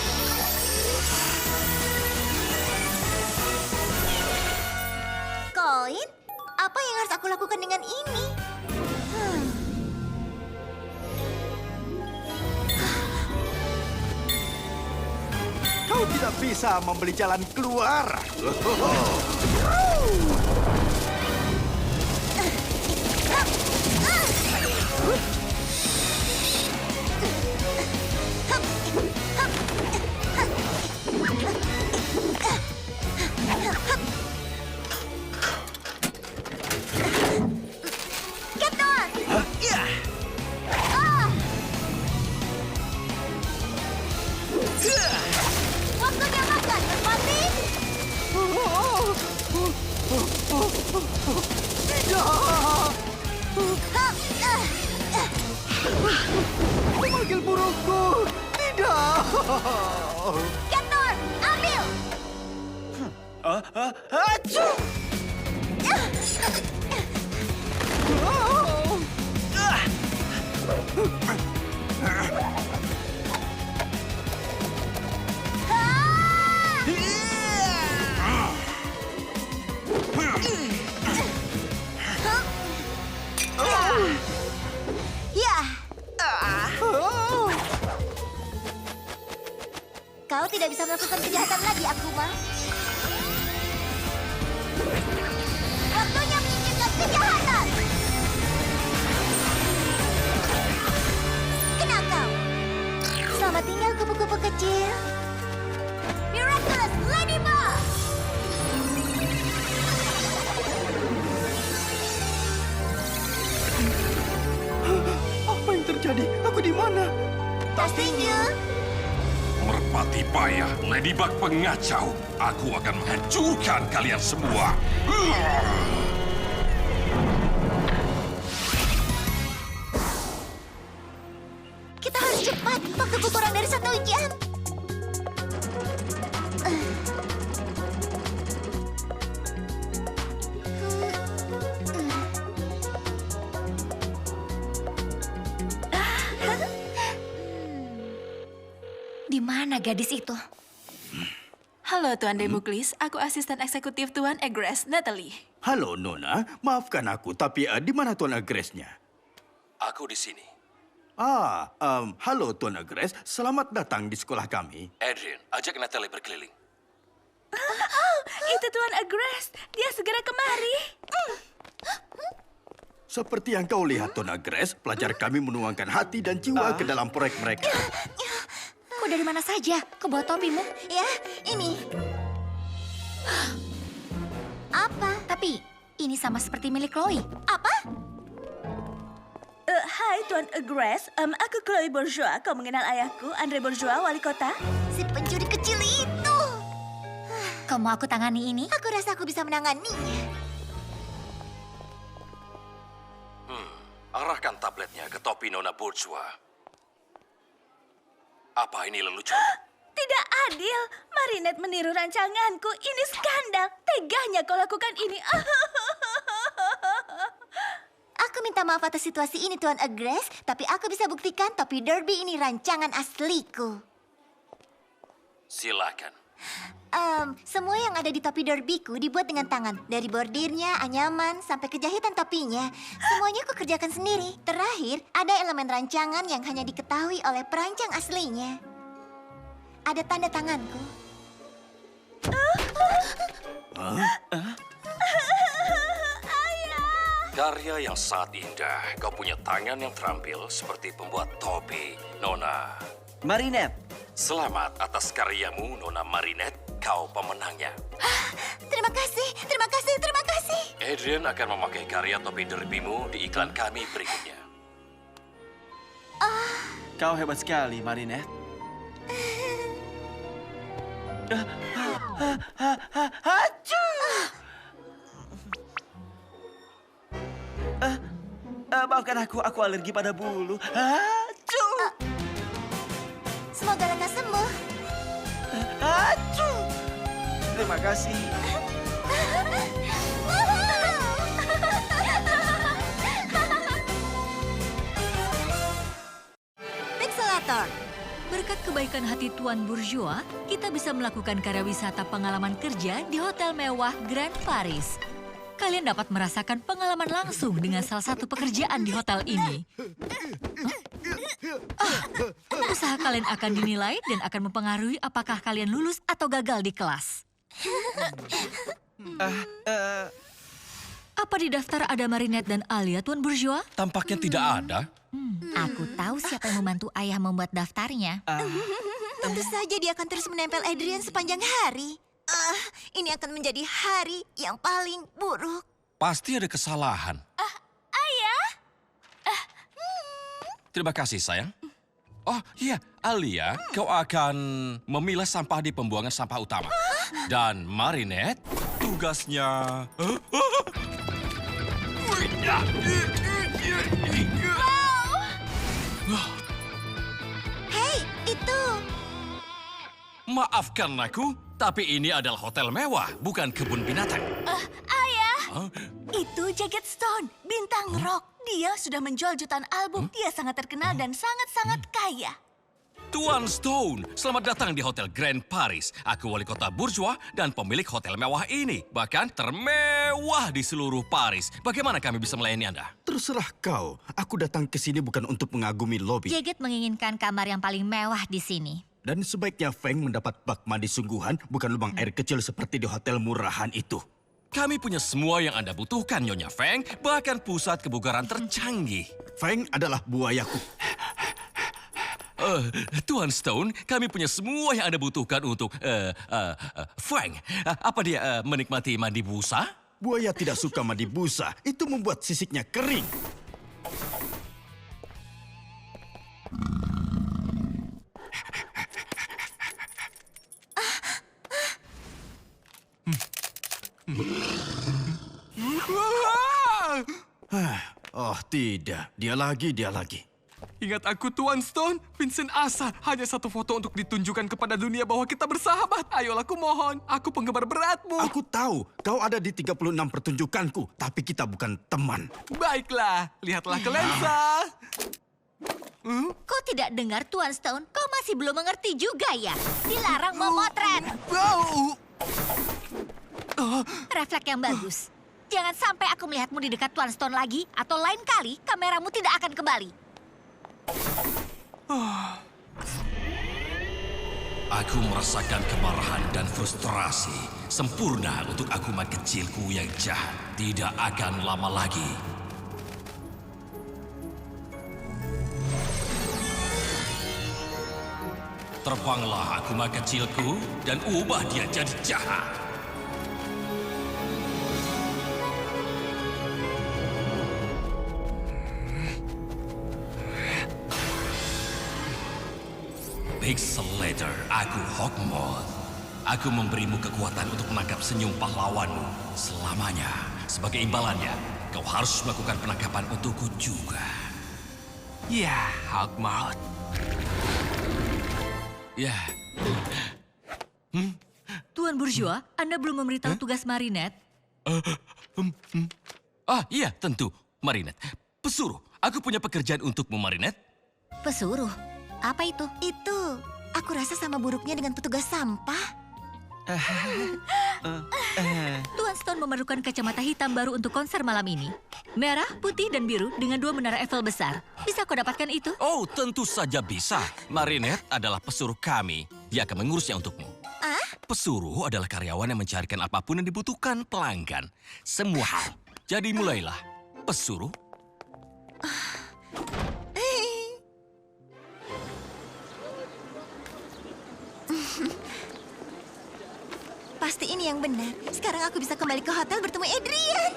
Koin? Apa yang harus aku lakukan dengan ini? Kau tidak bisa membeli jalan keluar. Keton! Waktunya makan, merpati! Pemanggil burungku. Tidak. Keton, ambil! Ya. Kau tidak bisa melakukan kejahatan lagi, Akuma. Waktunya menyingkirkan kejahatan. Kena kau. Selamat tinggal, kupu-kupu kecil. Miraculous Ladybug! Apa yang terjadi? Aku di mana? Pastinya. Merpati payah, Ladybug pengacau. Aku akan menghancurkan kalian semua. Kita harus cepat. Waktuku kurang dari 1 jam. Di mana gadis itu? Halo, Tuan Demoklis. Aku asisten eksekutif Tuan Egress, Natalie. Halo, Nona. Maafkan aku, tapi di mana Tuan Agresnya? Aku di sini. Halo Tuan Agres. Selamat datang di sekolah kami. Adrian, ajak Natalie berkeliling. Itu Tuan Egress. Dia segera kemari. Seperti yang kau lihat, Tuan Agres, pelajar kami menuangkan hati dan jiwa ke dalam proyek mereka. Kau dari mana saja? Kau bawa topimu? Ya, ini. Apa? Tapi ini sama seperti milik Chloe. Apa? Hai, Tuan Egress. Aku Chloe Bourgeois. Kau mengenal ayahku, Andre Bourgeois, wali kota? Si pencuri kecil itu. Kau mau aku tangani ini? Aku rasa aku bisa menanganinya. Arahkan tabletnya ke topi Nona Bourgeois. Apa ini lelucon? Tidak adil. Marinette meniru rancanganku. Ini skandal. Teganya kau lakukan ini. Aku minta maaf atas situasi ini, Tuan Agres, tapi aku bisa buktikan topi derby ini rancangan asliku. Silakan. Semua yang ada di topi derbyku dibuat dengan tangan. Dari bordirnya, anyaman, sampai kejahitan topinya. Semuanya aku kerjakan sendiri. Terakhir, ada elemen rancangan yang hanya diketahui oleh perancang aslinya. Ada tanda tanganku. Karya yang sangat indah. Kau punya tangan yang terampil seperti pembuat topi, Nona. Marinette, Selamat atas karyamu, Nona Marinette. Kau pemenangnya. Terima kasih, terima kasih, terima kasih. Adrian akan memakai karya topi derbimu di iklan kami berikutnya. Kau hebat sekali, Marinette. Maafkan aku alergi pada bulu. Semoga lekas sembuh. Terima kasih. Pixelator. Berkat kebaikan hati Tuan Bourgeois, kita bisa melakukan karya wisata pengalaman kerja di hotel mewah Grand Paris. Kalian dapat merasakan pengalaman langsung dengan salah satu pekerjaan di hotel ini. Usaha kalian akan dinilai dan akan mempengaruhi apakah kalian lulus atau gagal di kelas. Apa di daftar ada Marinette dan Alia, Tuan Bourgeois? Tampaknya tidak ada. Aku tahu siapa yang membantu ayah membuat daftarnya. Tentu saja dia akan terus menempel Adrian sepanjang hari. Ini akan menjadi hari yang paling buruk. Pasti ada kesalahan. Ayah, Terima kasih, sayang. Oh iya, Alia, kau akan memilah sampah di pembuangan sampah utama. Dan Marinette, tugasnya... Hei, itu. Maafkan aku, tapi ini adalah hotel mewah, bukan kebun binatang. ayah, itu Jagged Stone, bintang rock. Dia sudah menjual jutaan album. Dia sangat terkenal dan sangat-sangat kaya. Tuan Stone, selamat datang di Hotel Grand Paris. Aku wali kota Bourgeois dan pemilik hotel mewah ini. Bahkan termewah di seluruh Paris. Bagaimana kami bisa melayani Anda? Terserah kau. Aku datang ke sini bukan untuk mengagumi lobi. Jagged menginginkan kamar yang paling mewah di sini. Dan sebaiknya Feng mendapat bak mandi sungguhan, bukan lubang air kecil seperti di hotel murahan itu. Kami punya semua yang Anda butuhkan, Nyonya Feng. Bahkan pusat kebugaran tercanggih. Feng adalah buayaku. Tuan Stone, kami punya semua yang Anda butuhkan untuk Feng. Apa dia menikmati mandi busa? Buaya tidak suka mandi busa. Itu membuat sisiknya kering. Oh tidak, dia lagi. Ingat aku, Tuan Stone. Vincent Asa. Hanya satu foto untuk ditunjukkan kepada dunia bahwa kita bersahabat. Ayolah, aku mohon. Aku penggemar beratmu. Aku tahu kau ada di 36 pertunjukanku, tapi kita bukan teman. Baiklah, lihatlah ke lensa. Kau tidak dengar, Tuan Stone? Kau masih belum mengerti juga ya? Dilarang memotret. Refleks yang bagus. Jangan sampai aku melihatmu di dekat Tuan Stone lagi, atau lain kali kameramu tidak akan kembali. Aku merasakan kemarahan dan frustrasi. Sempurna untuk akumat kecilku yang jahat. Tidak akan lama lagi. Terbanglah akumat kecilku dan ubah dia jadi jahat. Pixelator, aku Hawkmoth. Aku memberimu kekuatan untuk menangkap senyum pahlawanmu selamanya. Sebagai imbalannya, kau harus melakukan penangkapan untukku juga. Ya, Hawkmoth. Ya, Tuan Bourgeois, Anda belum memberitahu tugas Marinette? iya tentu, Marinette. Pesuruh, aku punya pekerjaan untukmu, Marinette. Pesuruh? Apa itu? Itu. Aku rasa sama buruknya dengan petugas sampah. Tuan Stone memerlukan kacamata hitam baru untuk konser malam ini. Merah, putih, dan biru dengan 2 menara Eiffel besar. Bisa kau dapatkan itu? Oh, tentu saja bisa. Marinette adalah pesuruh kami. Dia akan mengurusnya untukmu. Pesuruh adalah karyawan yang mencarikan apapun yang dibutuhkan pelanggan. Semua hal. Jadi mulailah. Pesuruh. Pasti ini yang benar. Sekarang aku bisa kembali ke hotel bertemu Adrian.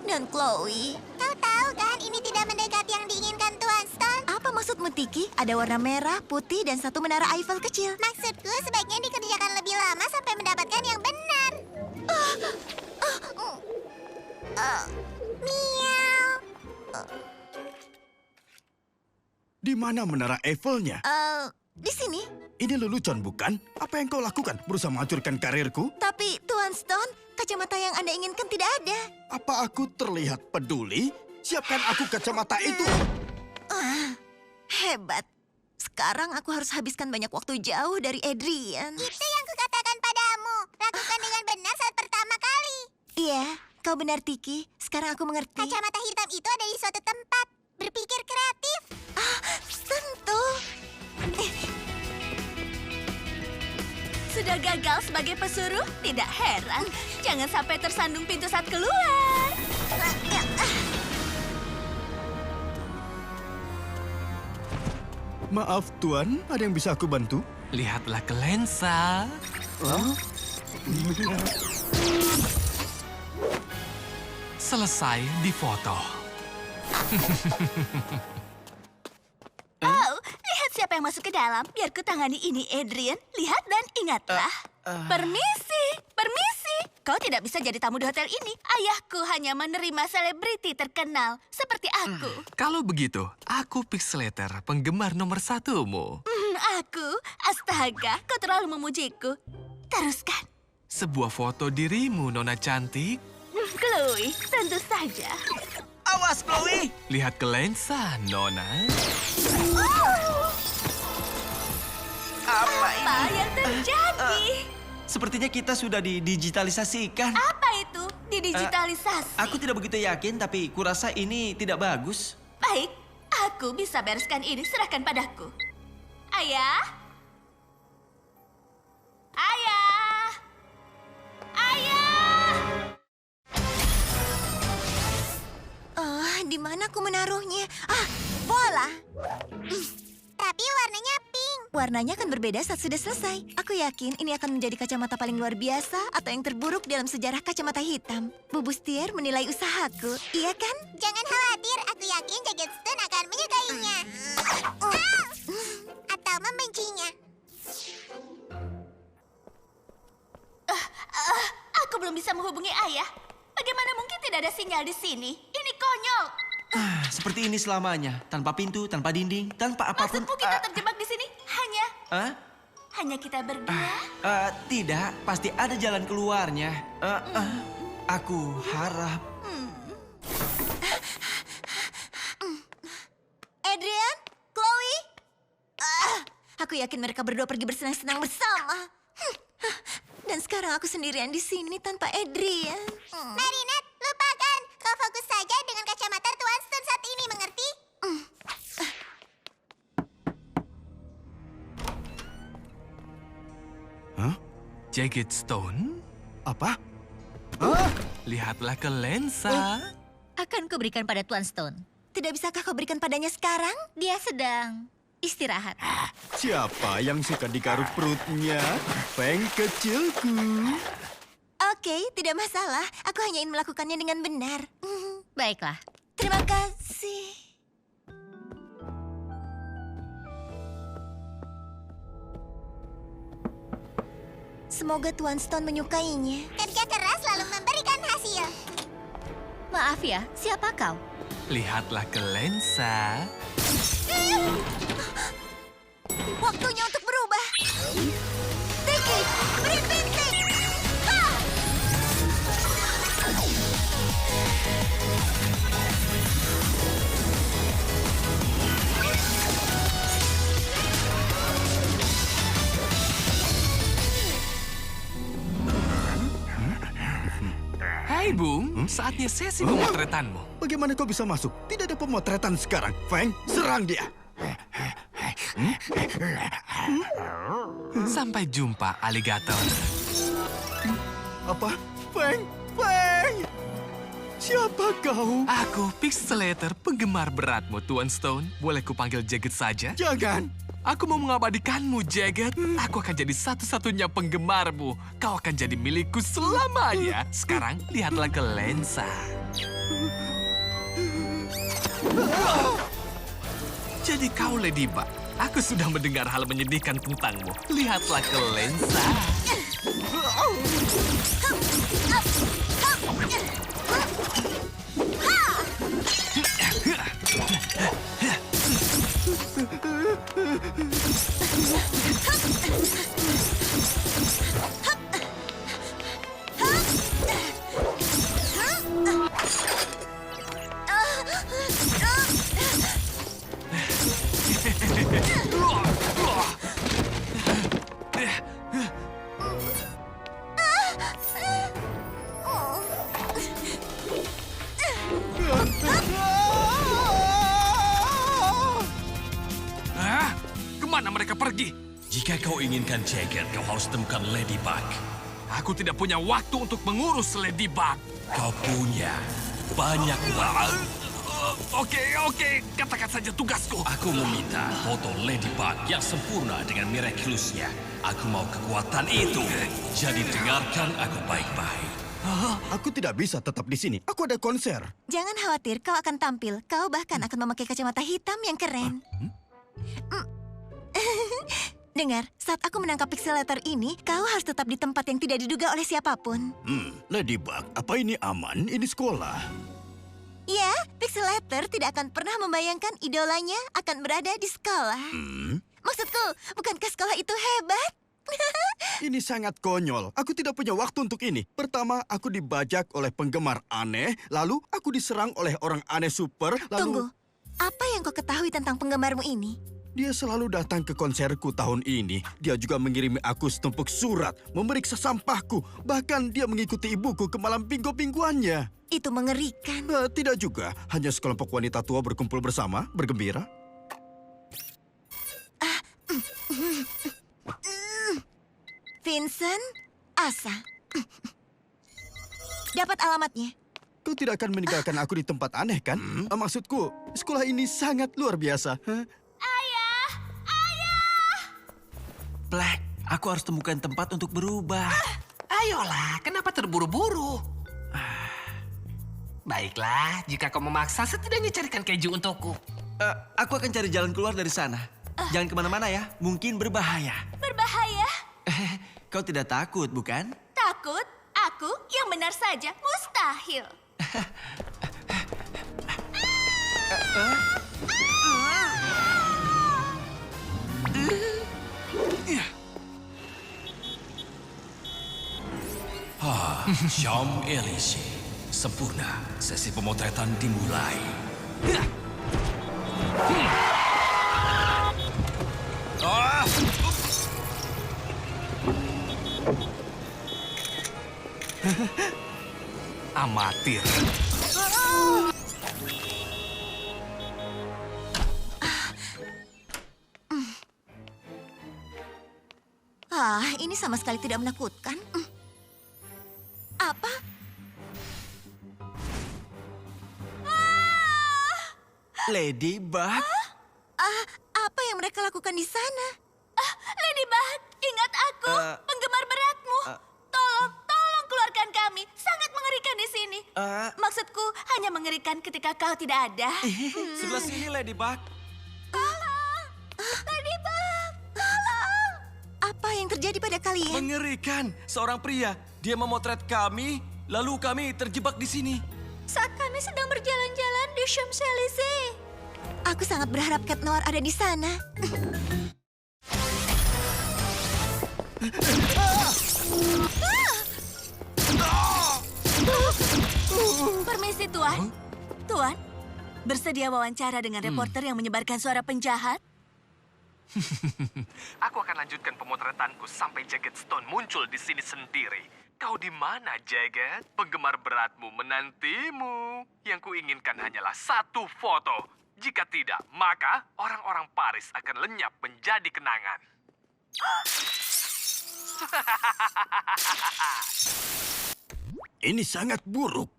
Dan Chloe. Kau tahu kan, ini tidak mendekati yang diinginkan Tuan Stone. Apa maksudmu, Tiki? Ada warna merah, putih, dan satu menara Eiffel kecil. Maksudku, sebaiknya dikerjakan lebih lama sampai mendapatkan yang benar. Miau. Di mana menara Eiffelnya? Di sini. Ini lelucon, bukan? Apa yang kau lakukan? Berusaha menghancurkan karirku? Tapi, Tuan Stone, kacamata yang Anda inginkan tidak ada. Apa aku terlihat peduli? Siapkan aku kacamata itu. Hebat. Sekarang aku harus habiskan banyak waktu jauh dari Adrian. Itu yang kukatakan padamu. Lakukan dengan benar saat pertama kali. Iya, kau benar, Tiki. Sekarang aku mengerti. Kacamata hitam itu ada di suatu tempat. Berpikir kreatif. Tentu. Sudah gagal sebagai pesuruh? Tidak heran. Jangan sampai tersandung pintu saat keluar. Maaf, Tuan. Ada yang bisa aku bantu? Lihatlah ke lensa. Selesai difoto. Oh, lihat siapa yang masuk ke dalam. Biar ku tangani ini, Adrian. Lihat dan ingatlah. Permisi, permisi. Kau tidak bisa jadi tamu di hotel ini. Ayahku hanya menerima selebriti terkenal seperti aku. Kalau begitu, aku Pixelator, penggemar nomor 1-mu. Aku? Astaga, kau terlalu memujiku. Teruskan. Sebuah foto dirimu, Nona cantik. Chloe, tentu saja. Awas, Chloe! Lihat ke lensa, Nona. Apa yang terjadi? Sepertinya kita sudah didigitalisasikan. Apa itu? Didigitalisasi? Aku tidak begitu yakin, tapi kurasa ini tidak bagus. Baik, aku bisa bereskan ini. Serahkan padaku. Ayah? Ayah? Ayah? Di mana aku menaruhnya? Bola. Tapi warnanya pink. Warnanya akan berbeda saat sudah selesai. Aku yakin ini akan menjadi kacamata paling luar biasa atau yang terburuk dalam sejarah kacamata hitam. Bu Bustier menilai usahaku, iya kan? Jangan khawatir, aku yakin Jagged Stone akan menyukainya. Atau membencinya. Aku belum bisa menghubungi ayah. Bagaimana mungkin tidak ada sinyal di sini? Ini konyol. Seperti ini selamanya. Tanpa pintu, tanpa dinding, tanpa apapun. Maksudmu kita terjebak di sini? Hanya kita berdua? Tidak, pasti ada jalan keluarnya. Aku harap. Adrian? Chloe? Aku yakin mereka berdua pergi bersenang-senang bersama. Dan sekarang aku sendirian di sini tanpa Adrian. Marinette, lupakan. Kau fokus saja dengan kacamata Tuan Stone saat ini, mengerti? Jagged Stone, Apa? lihatlah ke lensa. Akan kuberikan pada Tuan Stone. Tidak bisakah kau berikan padanya sekarang? Dia sedang istirahat. Siapa yang suka digaruk perutnya? Feng kecilku. Oke, tidak masalah. Aku hanya ingin melakukannya dengan benar. Baiklah. Terima kasih. Semoga Tuan Stone menyukainya. Kerja keras lalu memberikan hasil. Maaf ya, siapa kau? Lihatlah ke lensa. Waktunya untuk berubah. Tiki, beri bintik. Hai Bung, saatnya sesi pemotretanmu. Bagaimana kau bisa masuk? Tidak ada pemotretan sekarang. Feng, serang dia. Sampai jumpa, aligator. Apa? Feng, Feng! Siapa kau? Aku Pixelator, penggemar beratmu, Tuan Stone. Boleh kupanggil Jagged saja? Jangan. Aku mau mengabadikanmu, Jagged. Aku akan jadi satu-satunya penggemarmu. Kau akan jadi milikku selamanya. Sekarang, lihatlah ke lensa. Jadi kau, Ladybug. Aku sudah mendengar hal menyedihkan tentangmu. Lihatlah ke lensa. Kemana mereka pergi? Jika kau inginkan Jagged, kau harus temukan Ladybug. Aku tidak punya waktu untuk mengurus Ladybug. Kau punya banyak waktu. Oke, katakan saja tugasku. Aku meminta foto Ladybug yang sempurna dengan miraculousnya. Aku mau kekuatan itu. Jadi dengarkan aku baik-baik. Aku tidak bisa tetap di sini. Aku ada konser. Jangan khawatir, kau akan tampil. Kau bahkan akan memakai kacamata hitam yang keren. Dengar, saat aku menangkap pixelator ini, kau harus tetap di tempat yang tidak diduga oleh siapapun. Ladybug, apa ini aman? Ini sekolah. Ya, pixelator tidak akan pernah membayangkan idolanya akan berada di sekolah. Maksudku, bukankah sekolah itu hebat? Ini sangat konyol. Aku tidak punya waktu untuk ini. Pertama, aku dibajak oleh penggemar aneh. Lalu, aku diserang oleh orang aneh super. Lalu, Tunggu, apa yang kau ketahui tentang penggemarmu ini? dia selalu datang ke konserku tahun ini. Dia juga mengirimi aku setumpuk surat, memeriksa sampahku. Bahkan dia mengikuti ibuku ke malam bingo-bingoannya. Itu mengerikan. Tidak juga. Hanya sekelompok wanita tua berkumpul bersama, bergembira. Vincent, Asa. Dapat alamatnya. Kau tidak akan meninggalkan aku di tempat aneh, kan? Maksudku, sekolah ini sangat luar biasa. Black, aku harus temukan tempat untuk berubah. Ayolah, kenapa terburu-buru? Baiklah, jika kau memaksa, setidaknya carikan keju untukku. Aku akan cari jalan keluar dari sana. Jangan kemana-mana ya, mungkin berbahaya. Berbahaya? Kau tidak takut, bukan? Takut? Aku yang benar saja, mustahil. Jam Elise. Sempurna. Sesi pemotretan dimulai. Amatir. Ini sama sekali tidak menakutkan. Apa? Ladybug? Apa yang mereka lakukan di sana? Ladybug, ingat aku, penggemar beratmu. Tolong keluarkan kami. Sangat mengerikan di sini. Maksudku, hanya mengerikan ketika kau tidak ada. Sebelah sini, Ladybug. Ladybug, tolong! Apa yang terjadi pada kalian? Mengerikan. Seorang pria. Dia memotret kami, lalu kami terjebak di sini. Saat kami sedang berjalan-jalan di Champs-Élysées. Aku sangat berharap Cat Noir ada di sana. Permisi, Tuan. Tuan, bersedia wawancara dengan reporter yang menyebarkan suara penjahat? Aku akan lanjutkan pemotretanku sampai Jagged Stone muncul di sini sendiri. Kau di mana, Jagged? Penggemar beratmu menantimu. Yang kuinginkan hanyalah satu foto. Jika tidak, maka orang-orang Paris akan lenyap menjadi kenangan. Ini sangat buruk.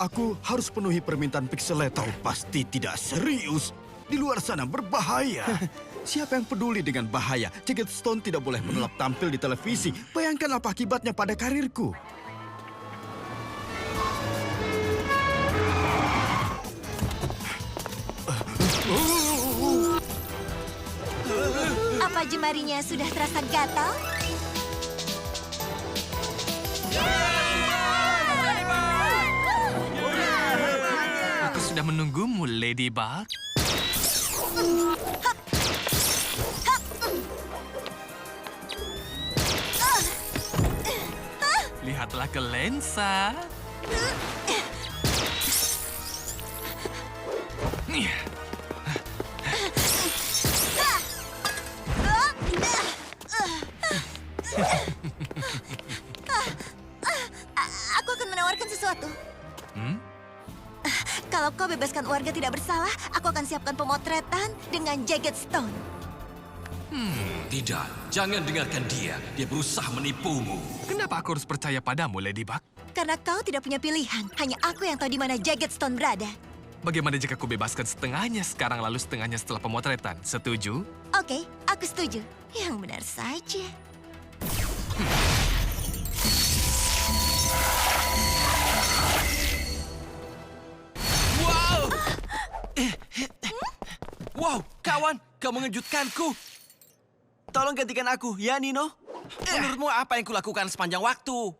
Aku harus penuhi permintaan pixelator. Pasti tidak serius. Di luar sana berbahaya. Siapa yang peduli dengan bahaya? Jagged Stone tidak boleh menolak tampil di televisi. Bayangkan apa akibatnya pada karirku. Apa jemarinya sudah terasa gatal? Aku sudah menunggumu, Ladybug. Lihatlah ke lensa. Aku akan menawarkan sesuatu. Kalau kau bebaskan warga tidak bersalah, aku akan siapkan pemotretan dengan Jagged Stone. Tidak, jangan dengarkan dia. Dia berusaha menipumu. Kenapa aku harus percaya padamu, Ladybug? Karena kau tidak punya pilihan. Hanya aku yang tahu di mana Jagged Stone berada. Bagaimana jika aku bebaskan setengahnya sekarang lalu setengahnya setelah pemotretan? Setuju? Oke, aku setuju. Yang benar saja. Wow! Wow, kawan, kau mengejutkanku. Tolong gantikan aku, ya Nino? Menurutmu apa yang kulakukan sepanjang waktu?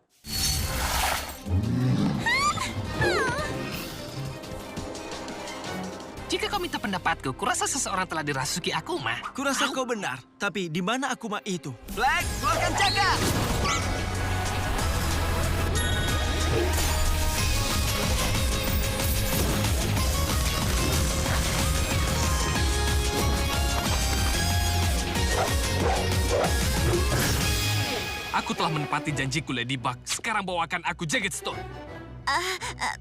Jika kau minta pendapatku, kurasa seseorang telah dirasuki Akuma. Kurasa kau benar, tapi di mana Akuma itu? Black, keluarkan jaga! Aku telah menepati janjiku, Ladybug. Sekarang bawakan aku Jagged Stone.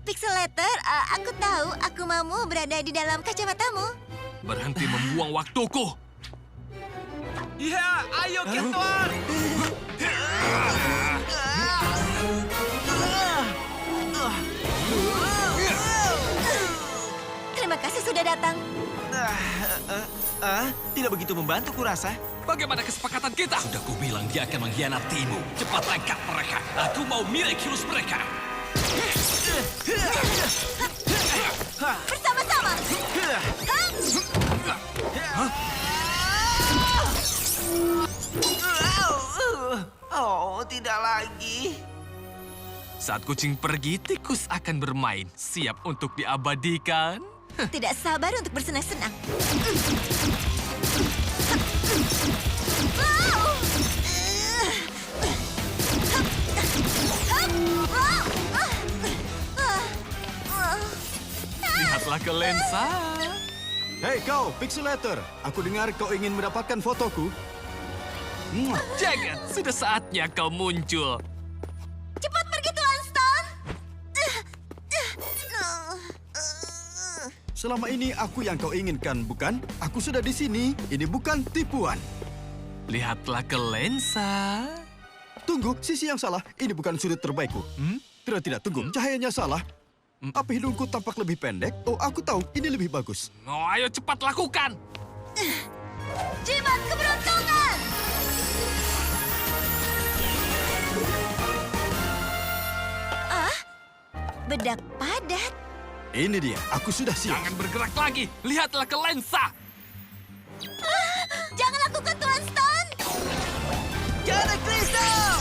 Pixelator, aku tahu Akumamu berada di dalam kacamatamu. Berhenti membuang waktuku. Ya, ayo Kentuan! Terima kasih sudah datang. Tidak begitu membantu kurasa. Bagaimana kesepakatan kita? Sudah kubilang dia akan mengkhianatimu. Cepat tangkap mereka. Aku mau Miraculous mereka. Bersama-sama. Oh, tidak lagi. Saat kucing pergi, tikus akan bermain. Siap untuk diabadikan? Tidak sabar untuk bersenang-senang. Lihatlah ke lensa. Hei kau, Pixelator. Aku dengar kau ingin mendapatkan fotoku. Jagged, sudah saatnya kau muncul. Cepat pergi, Tuan Stone. Selama ini aku yang kau inginkan, bukan? Aku sudah di sini. Ini bukan tipuan. Lihatlah ke lensa. Tunggu, sisi yang salah. Ini bukan sudut terbaikku. Tidak, tunggu. Cahayanya salah. Apa hidungku tampak lebih pendek? Oh, aku tahu. Ini lebih bagus. Oh, ayo cepat lakukan. Jimat keberuntungan. Bedak padat. Ini dia. Aku sudah siap. Jangan bergerak lagi. Lihatlah ke lensa. Jangan lakukan, Tuan Stone. Jangan kristal!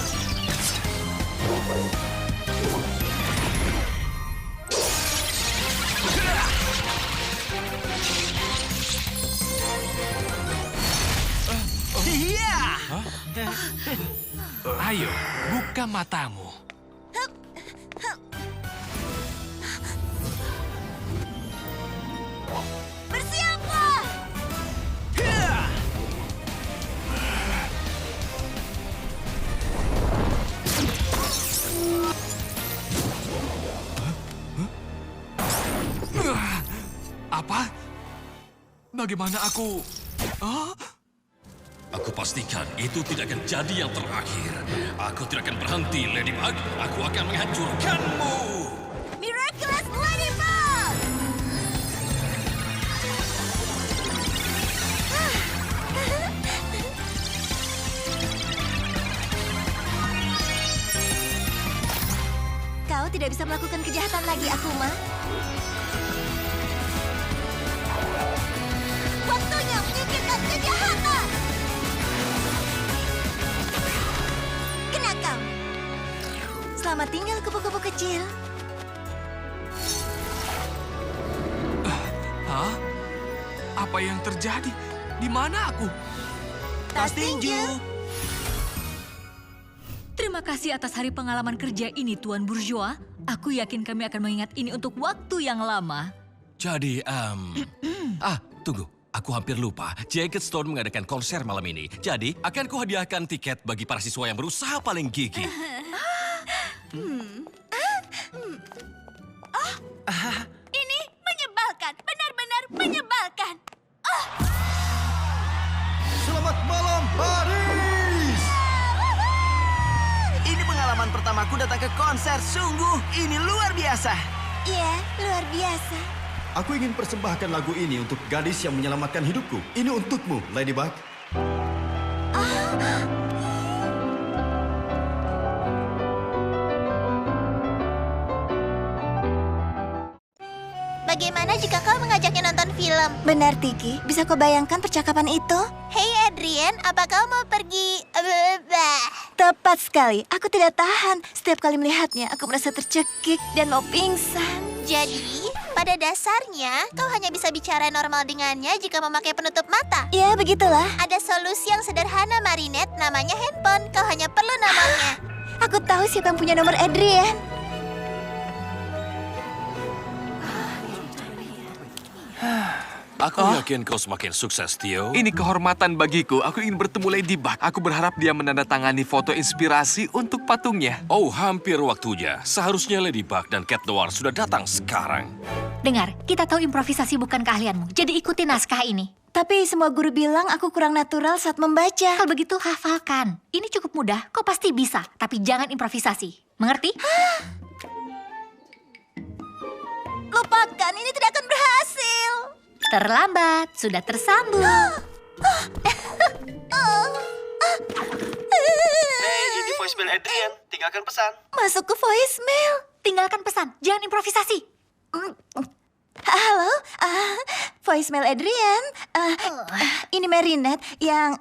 Iya! Ayo, buka matamu. Bersiaplah. Apa? Bagaimana aku... Aku pastikan itu tidak akan jadi yang terakhir. Aku tidak akan berhenti, Ladybug. Aku akan menghancurkanmu. Miraculous Ladybug. tidak bisa melakukan kejahatan lagi, Akuma. Waktunya menyingkirkan kejahatan. Kena kau. Selamat tinggal, kupu-kupu kecil. Hah? Apa yang terjadi? Di mana aku? Tas tinju. Terima kasih atas hari pengalaman kerja ini, Tuan Bourgeois. Aku yakin kami akan mengingat ini untuk waktu yang lama. Jadi, tunggu. Aku hampir lupa. Jagged Stone mengadakan konser malam ini. Jadi, akan kuhadiahkan tiket bagi para siswa yang berusaha paling gigih. Ini menyebalkan, benar-benar menyebalkan. Selamat malam, Paris! Ini pengalaman pertamaku datang ke konser. Sungguh, ini luar biasa. Iya, luar biasa. Aku ingin persembahkan lagu ini untuk gadis yang menyelamatkan hidupku. Ini untukmu, Ladybug. Bagaimana jika kau mengajaknya nonton film? Benar, Tiki. Bisa kau bayangkan percakapan itu? Hei, Adrian, apa kau mau pergi? Tepat sekali. Aku tidak tahan. Setiap kali melihatnya, aku merasa tercekik dan mau pingsan. Jadi, pada dasarnya, kau hanya bisa bicara normal dengannya jika memakai penutup mata. Ya, begitulah. Ada solusi yang sederhana, Marinette. Namanya handphone. Kau hanya perlu nomornya. Aku tahu siapa yang punya nomor Adrian. Aku yakin kau semakin sukses, Theo. Ini kehormatan bagiku. Aku ingin bertemu Ladybug. Aku berharap dia menandatangani foto inspirasi untuk patungnya. Oh, hampir waktunya. Seharusnya Ladybug dan Cat Noir sudah datang sekarang. Dengar, kita tahu improvisasi bukan keahlianmu, jadi ikuti naskah ini. Tapi semua guru bilang aku kurang natural saat membaca. Kalau begitu hafalkan. Ini cukup mudah, kau pasti bisa. Tapi jangan improvisasi. Mengerti? Lupakan, ini tidak akan berhasil. Terlambat, sudah tersambung. Hey, ini voicemail Adrian. Tinggalkan pesan. Masuk ke voicemail. Tinggalkan pesan, jangan improvisasi. Halo, voicemail Adrian. Ini Marinette yang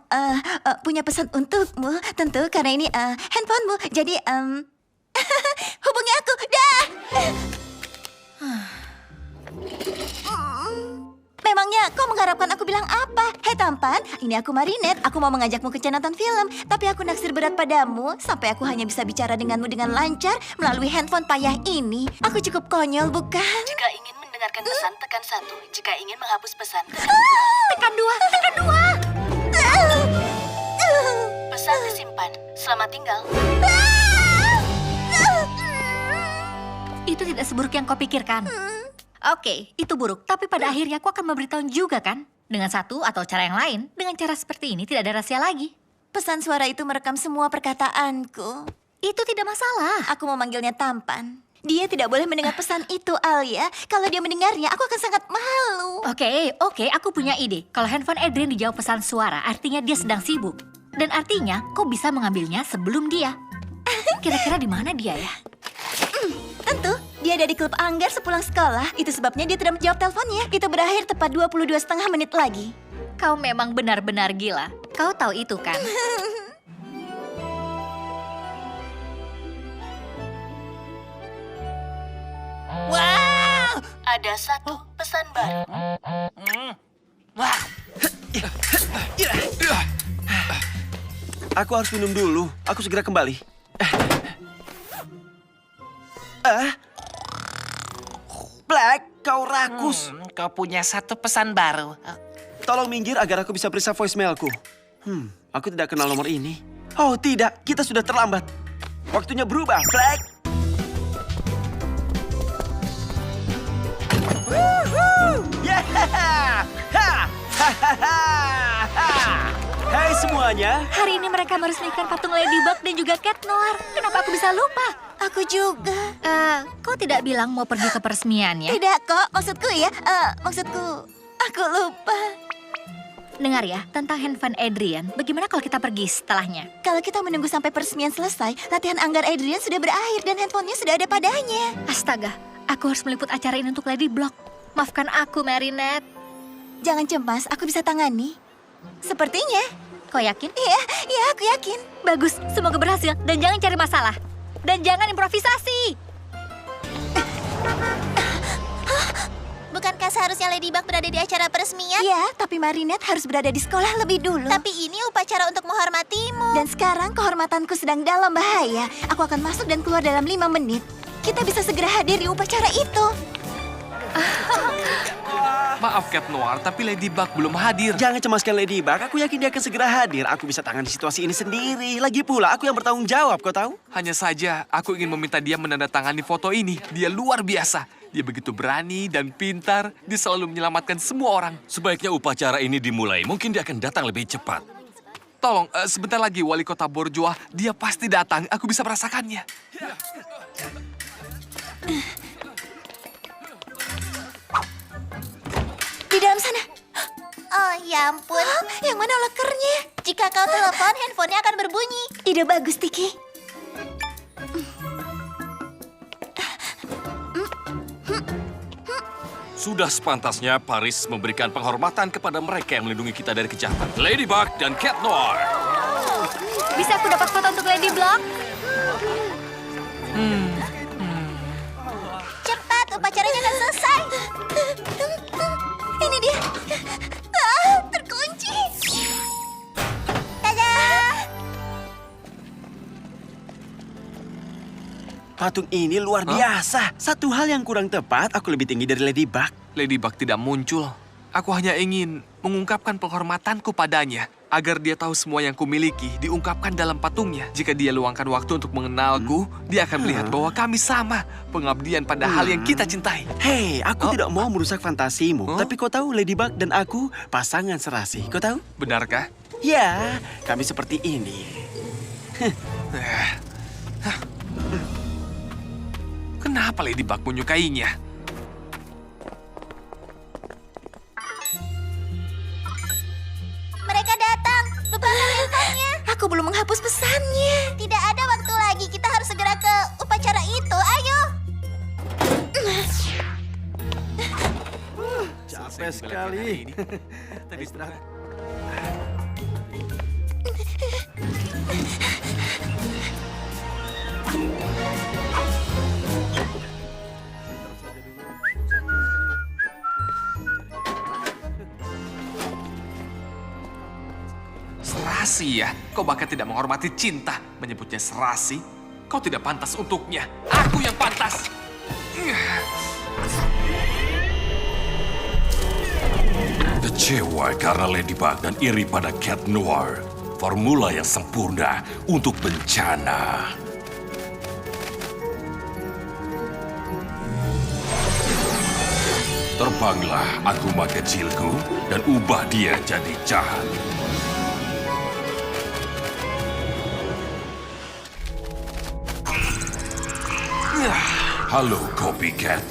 punya pesan untukmu. Tentu karena ini handphonemu. Jadi, hubungi aku. Dah. Memangnya kau mengharapkan aku bilang apa? Hei tampan, ini aku Marinette. Aku mau mengajakmu ke nonton film. Tapi aku naksir berat padamu. Sampai aku hanya bisa bicara denganmu dengan lancar melalui handphone payah ini. Aku cukup konyol, bukan? Jika ingin mendengarkan pesan, tekan 1. Jika ingin menghapus pesan, Tekan 2, tekan 2. pesan disimpan. Selamat tinggal. Itu tidak seburuk yang kau pikirkan. Oke, itu buruk. Tapi pada akhirnya aku akan memberitahu juga kan? Dengan satu atau cara yang lain. Dengan cara seperti ini tidak ada rahasia lagi. Pesan suara itu merekam semua perkataanku. Itu tidak masalah. Aku memanggilnya tampan. Dia tidak boleh mendengar pesan itu, Alia. Kalau dia mendengarnya, aku akan sangat malu. Oke, aku punya ide. Kalau handphone Adrian dijawab pesan suara, artinya dia sedang sibuk. Dan artinya kau bisa mengambilnya sebelum dia. Kira-kira di mana dia ya? Tentu, dia ada di klub Anggar sepulang sekolah. Itu sebabnya dia tidak menjawab teleponnya. Itu berakhir tepat 22,5 menit lagi. Kau memang benar-benar gila. Kau tahu itu kan? Wow! Ada satu pesan baru. Aku harus minum dulu. Aku segera kembali. Black, kau rakus. Kau punya satu pesan baru. Tolong minggir agar aku bisa periksa voicemailku. Aku tidak kenal nomor ini. Oh tidak, kita sudah terlambat. Waktunya berubah, Black. Woohoo! Yeah! Ha! Hai semuanya. Hari ini mereka meresmikan patung Ladybug dan juga Cat Noir. Kenapa aku bisa lupa? Aku juga. Kau tidak bilang mau pergi ke peresmiannya? Tidak kok, maksudku ya. Maksudku, aku lupa. Dengar ya, tentang handphone Adrian, bagaimana kalau kita pergi setelahnya? Kalau kita menunggu sampai peresmian selesai, latihan anggar Adrian sudah berakhir dan handphonenya sudah ada padanya. Astaga, aku harus meliput acara ini untuk Lady Block. Maafkan aku, Marinette. Jangan cemas, aku bisa tangani. Sepertinya. Kau yakin? Iya, aku yakin. Bagus, semoga berhasil. Dan jangan cari masalah. Dan jangan improvisasi. Bukankah seharusnya Ladybug berada di acara peresmian? Iya, tapi Marinette harus berada di sekolah lebih dulu. Tapi ini upacara untuk menghormatimu. Dan sekarang kehormatanku sedang dalam bahaya. Aku akan masuk dan keluar dalam 5 menit. Kita bisa segera hadir di upacara itu. Maaf, Cat Noir, tapi Ladybug belum hadir. Jangan cemaskan Ladybug, aku yakin dia akan segera hadir. Aku bisa tangani situasi ini sendiri. Lagi pula, aku yang bertanggung jawab, kau tahu? Hanya saja, aku ingin meminta dia menandatangani foto ini. Dia luar biasa. Dia begitu berani dan pintar. Dia selalu menyelamatkan semua orang. Sebaiknya upacara ini dimulai. Mungkin dia akan datang lebih cepat. Tolong, sebentar lagi wali kota Borjoa. Dia pasti datang. Aku bisa merasakannya. Di dalam sana. Oh, ya ampun. Yang mana lokernya? Jika kau telepon, handphonenya akan berbunyi. Ide bagus, Tiki. Sudah sepantasnya Paris memberikan penghormatan kepada mereka yang melindungi kita dari kejahatan. Ladybug dan Cat Noir. Bisa aku dapat foto untuk Lady Block? Cepat, upacaranya akan selesai. Ini dia. Terkunci. Tada! Patung ini luar biasa. Satu hal yang kurang tepat, aku lebih tinggi dari Ladybug. Ladybug tidak muncul. Aku hanya ingin mengungkapkan penghormatanku padanya. Agar dia tahu semua yang kumiliki diungkapkan dalam patungnya. Jika dia luangkan waktu untuk mengenalku, dia akan melihat bahwa kami sama. Pengabdian pada hal yang kita cintai. Hei, aku tidak mau merusak fantasimu. Tapi kau tahu Ladybug dan aku pasangan serasi. Kau tahu? Benarkah? Ya, kami seperti ini. Kenapa Ladybug menyukainya? Mereka datang. Lupakan handphonenya. Aku belum menghapus pesannya. Tidak ada waktu lagi. Kita harus segera ke upacara itu. Ayo. Capek sekali. Tadi istirahat. Serasi ya? Kau bahkan tidak menghormati cinta. Menyebutnya serasi? Kau tidak pantas untuknya. Aku yang pantas. Kecewa karena Ladybug dan iri pada Cat Noir. Formula yang sempurna untuk bencana. Terbanglah akuma kecilku dan ubah dia jadi jahat. Halo, Copycat.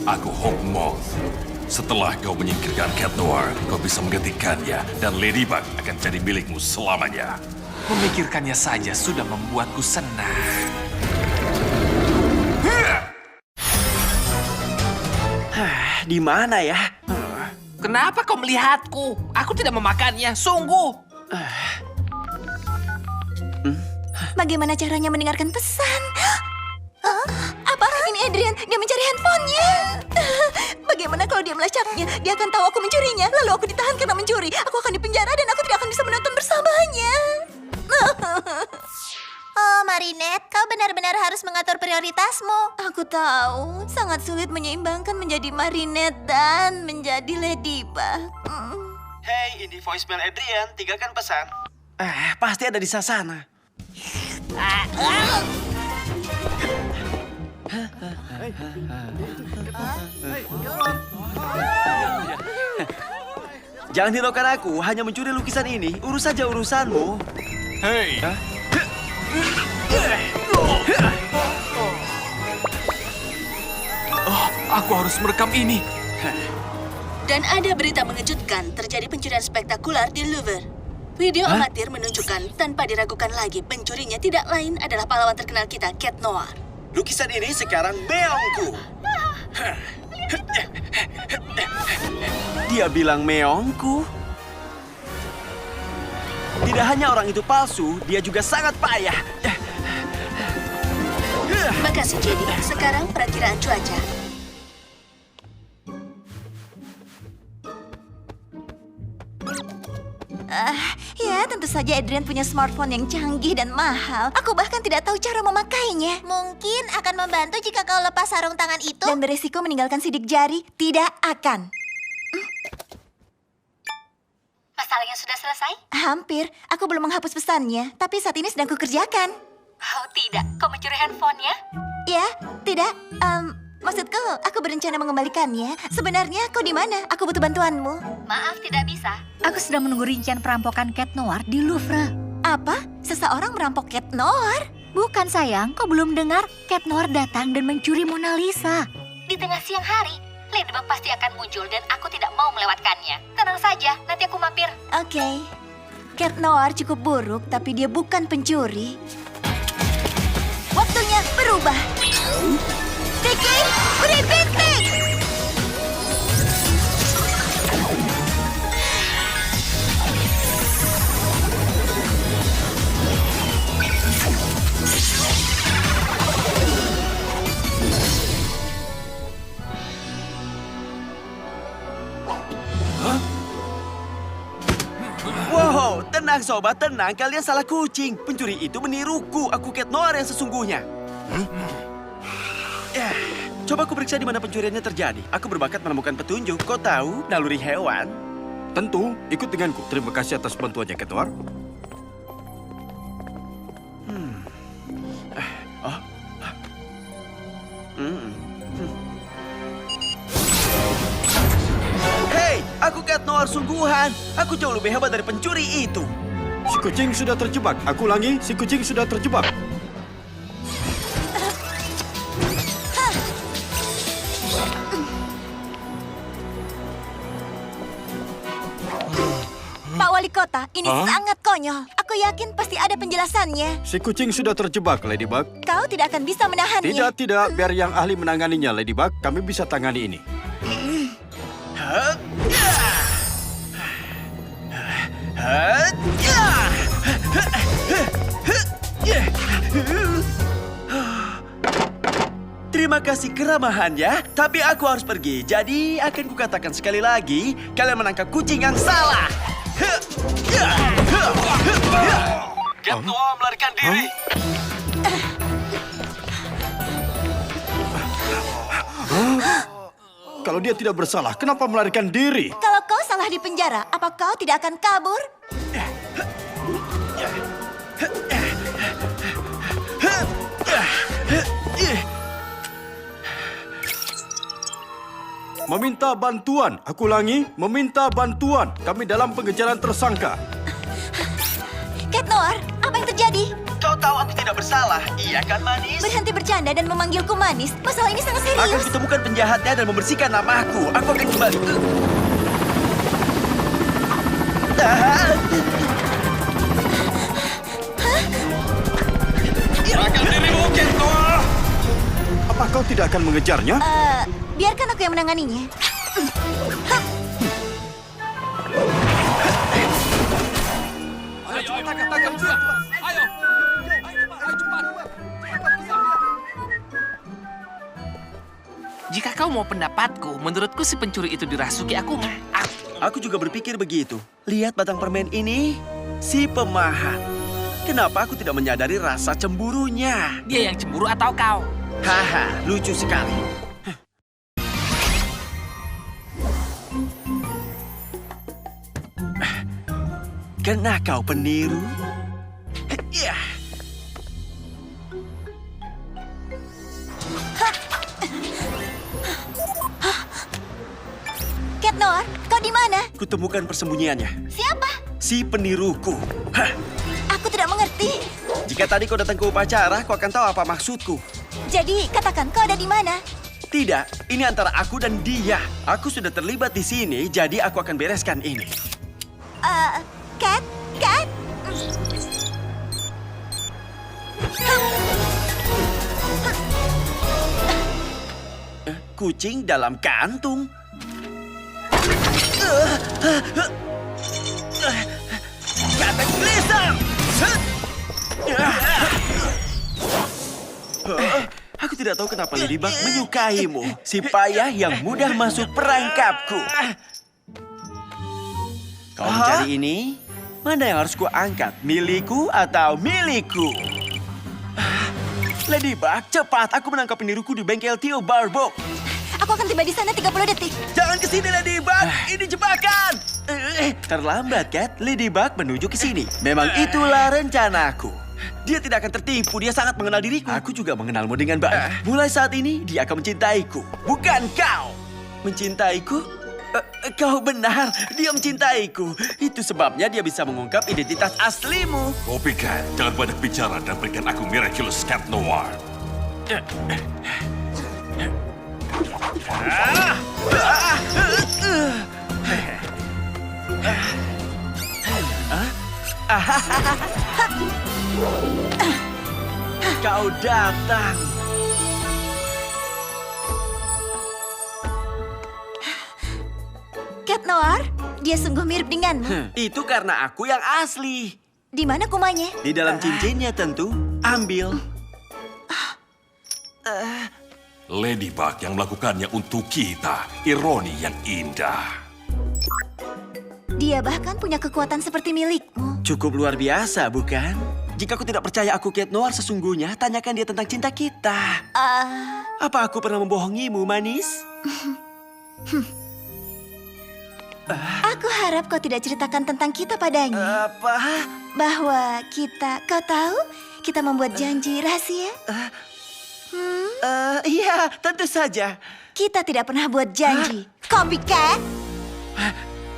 Aku Hawkmoth. Setelah kau menyingkirkan Cat Noir, kau bisa menggantikannya dan Ladybug akan jadi milikmu selamanya. Memikirkannya saja sudah membuatku senang. Di mana ya? Kenapa kau melihatku? Aku tidak memakannya, sungguh. Bagaimana caranya mendengarkan pesan? Apa? Ini Adrian. Dia mencari handphonenya. Bagaimana kalau dia melacaknya? Dia akan tahu aku mencurinya. Lalu aku ditahan karena mencuri. Aku akan dipenjara dan aku tidak akan bisa menonton bersamanya. Oh, Marinette, kau benar-benar harus mengatur prioritasmu. Aku tahu, sangat sulit menyeimbangkan menjadi Marinette dan menjadi Ladybug. Hey, ini voicemail Adrian. Tinggalkan pesan. Pasti ada di sana. Jangan hiraukan aku, hanya mencuri lukisan ini. Urus saja urusanmu. Hei, aku harus merekam ini. Dan ada berita mengejutkan, terjadi pencurian spektakular di Louvre. Video amatir menunjukkan tanpa diragukan lagi pencurinya tidak lain adalah pahlawan terkenal kita, Cat Noir. Lukisan ini sekarang meongku. Dia bilang meongku. Tidak hanya orang itu palsu, dia juga sangat payah. Makasih, Jadi. Sekarang perakiraan cuaca. Ya, tentu saja Adrian punya smartphone yang canggih dan mahal. Aku bahkan tidak tahu cara memakainya. Mungkin akan membantu jika kau lepas sarung tangan itu. Dan beresiko meninggalkan sidik jari. Tidak akan. Masalahnya sudah selesai? Hampir. Aku belum menghapus pesannya, tapi saat ini sedang kukerjakan. Oh tidak, kau mencuri handphonenya? Ya, tidak. Maksudku, aku berencana mengembalikannya. Sebenarnya kau di mana? Aku butuh bantuanmu. Maaf, tidak bisa. Aku sedang menunggu rincian perampokan Cat Noir di Louvre. Apa? Seseorang merampok Cat Noir? Bukan sayang, kau belum dengar? Cat Noir datang dan mencuri Mona Lisa. Di tengah siang hari, Ladybug pasti akan muncul dan aku tidak mau melewatkannya. Tenang saja, nanti aku mampir. Oke. Cat Noir cukup buruk, tapi dia bukan pencuri. Waktunya berubah. Tiki, beri bintik! Wow, tenang sobat, tenang. Kalian salah kucing. Pencuri itu meniruku. Aku Cat Noir yang sesungguhnya. Ya, coba aku periksa di mana pencuriannya terjadi. Aku berbakat menemukan petunjuk. Kau tahu, naluri hewan. Tentu, ikut denganku. Terima kasih atas bantuannya, Cat Noir. Hei, aku Cat Noir sungguhan. Aku jauh lebih hebat dari pencuri itu. Si kucing sudah terjebak. Aku ulangi, si kucing sudah terjebak. Pak Wali Kota, ini sangat konyol. Aku yakin pasti ada penjelasannya. Si kucing sudah terjebak, Ladybug. Kau tidak akan bisa menahannya. Tidak. Biar yang ahli menanganinya, Ladybug. Kami bisa tangani ini. Terima kasih keramahannya, tapi aku harus pergi. Jadi akan kukatakan sekali lagi, kalian menangkap kucing yang salah. Cat Noir melarikan diri. Kalau dia tidak bersalah, kenapa melarikan diri? Kalau kau salah di penjara, apa kau tidak akan kabur? Meminta bantuan. Aku ulangi, meminta bantuan. Kami dalam pengejaran tersangka. Cat Noir, apa yang terjadi? Kau tahu aku tidak bersalah, iya kan manis? Berhenti bercanda dan memanggilku manis. Masalah ini sangat serius. Akan kutemukan penjahatnya dan membersihkan namaku. Aku akan kembali. Serahkan dirimu, Cat Noir! Apa kau tidak akan mengejarnya? Biarkan aku yang menanganinya. Ayo, tangkap dia. Ayo. Ayo cepat. Jika kau mau pendapatku, menurutku si pencuri itu dirasuki aku. Aku juga berpikir begitu. Lihat batang permen ini, si pemahat. Kenapa aku tidak menyadari rasa cemburunya? Dia yang cemburu atau kau? Haha, lucu sekali. Kena kau peniru? Ya. Cat Noir, kau di mana? Kutemukan persembunyiannya. Siapa? Si peniruku. Hah. Aku tidak mengerti. Jika tadi kau datang ke upacara, kau akan tahu apa maksudku. Jadi, katakan kau ada di mana? Tidak, ini antara aku dan dia. Aku sudah terlibat di sini, jadi aku akan bereskan ini. Cat? Kucing dalam kantung. Cataclysm! Aku tidak tahu kenapa Ladybug menyukaimu. Si payah yang mudah masuk perangkapku. Kau mencari ini? Mana yang harus kuangkat? Milikku atau milikku? Ladybug, cepat. Aku menangkap peniruku di bengkel Tio Barbo. Aku akan tiba di sana 30 detik. Jangan ke sini, Ladybug. Ini jebakan. Terlambat, Cat. Ladybug menuju ke sini. Memang itulah rencanaku. Dia tidak akan tertipu. Dia sangat mengenal diriku. Aku juga mengenalmu dengan baik. Mulai saat ini, dia akan mencintaiku. Bukan kau. Mencintaiku? Kau benar. Dia mencintaiku. Itu sebabnya dia bisa mengungkap identitas aslimu. Copycat, jangan banyak bicara dan berikan aku Miraculous Cat Noir. Kau datang. Cat Noir, dia sungguh mirip denganmu. Itu karena aku yang asli. Di mana kumanya? Di dalam cincinnya tentu. Ambil. Ladybug yang melakukannya untuk kita. Ironi yang indah. Dia bahkan punya kekuatan seperti milikmu. Cukup luar biasa, bukan? Jika kau tidak percaya aku Cat Noir sesungguhnya, tanyakan dia tentang cinta kita. Apa aku pernah membohongimu, manis? Aku harap kau tidak ceritakan tentang kita padanya. Apa? Bahwa kau tahu, kita membuat janji rahasia. Iya, tentu saja. Kita tidak pernah buat janji. Copycat!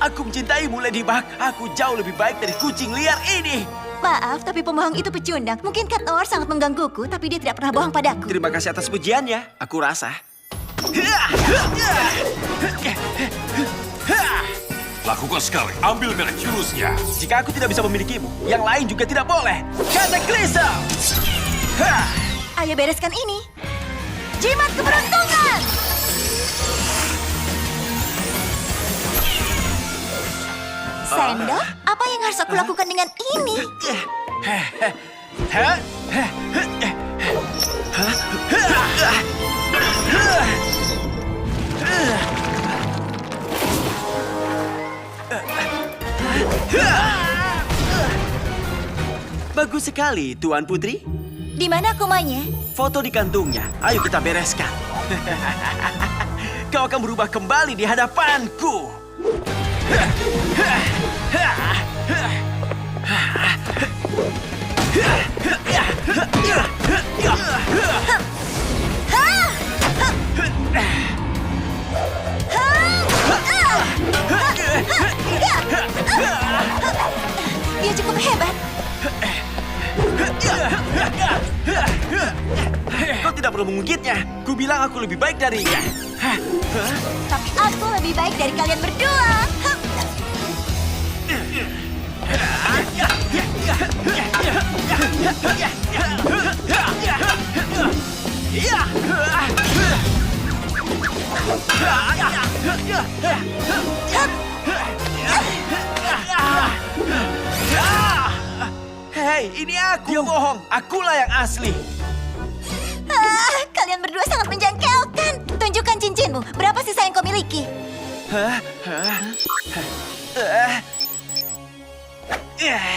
Aku mencintaimu, Ladybug. Aku jauh lebih baik dari kucing liar ini. Maaf, tapi pembohong itu pecundang. Mungkin Cat Noir sangat menggangguku, tapi dia tidak pernah bohong padaku. Terima kasih atas pujiannya. Aku rasa. Lakukan sekarang, ambil Miraculousnya. Jika aku tidak bisa memilikimu, yang lain juga tidak boleh. Cataclysm! Ayo bereskan ini. Jimat keberuntungan! Sendok, apa yang harus aku lakukan dengan ini? Bagus sekali, Tuan Putri. Di mana kumanya? Foto di kantungnya. Ayo kita bereskan. Kau akan berubah kembali di hadapanku. Dia cukup hebat. Kau tidak perlu mengungkitnya. Ku bilang aku lebih baik darinya. Tapi aku lebih baik dari kalian berdua. Hei, ini aku. Dia bohong. Akulah yang asli. Kalian berdua sangat menjengkelkan. Tunjukkan cincinmu. Berapa sisa yang kau miliki?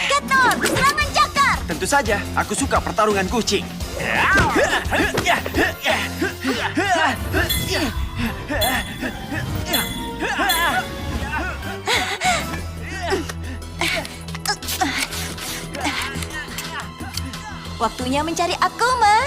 Cat Noir, serangan cakar! Tentu saja, aku suka pertarungan kucing. Waktunya mencari Akuma.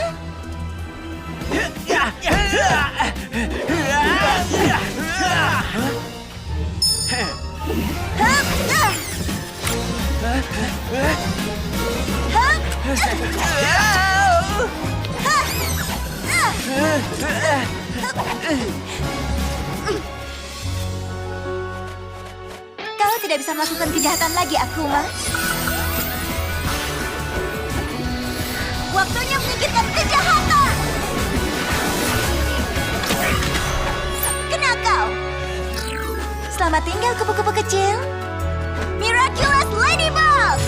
Kau tidak bisa melakukan kejahatan lagi, Akuma. Waktunya menyingkirkan kejahatan. Kena kau. Selamat tinggal, kupu-kupu kecil. Miraculous Ladybug!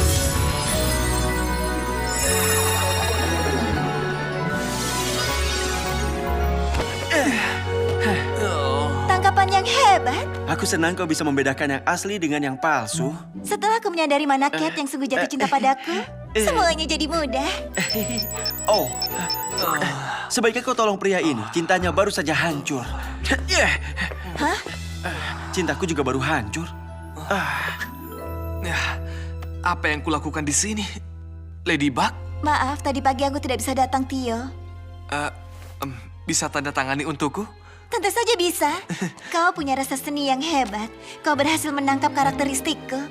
Tangkapan yang hebat. Aku senang kau bisa membedakan yang asli dengan yang palsu. Setelah aku menyadari mana Cat yang sungguh jatuh cinta padaku, semuanya jadi mudah. Oh, sebaiknya kau tolong pria ini. Cintanya baru saja hancur. Hah? Cintaku juga baru hancur. Ya, apa yang kulakukan di sini? Ladybug, Maaf, tadi pagi aku tidak bisa datang, Tio. bisa tanda tangani untukku? Tentu saja bisa. Kau punya rasa seni yang hebat. Kau berhasil menangkap karakteristikku.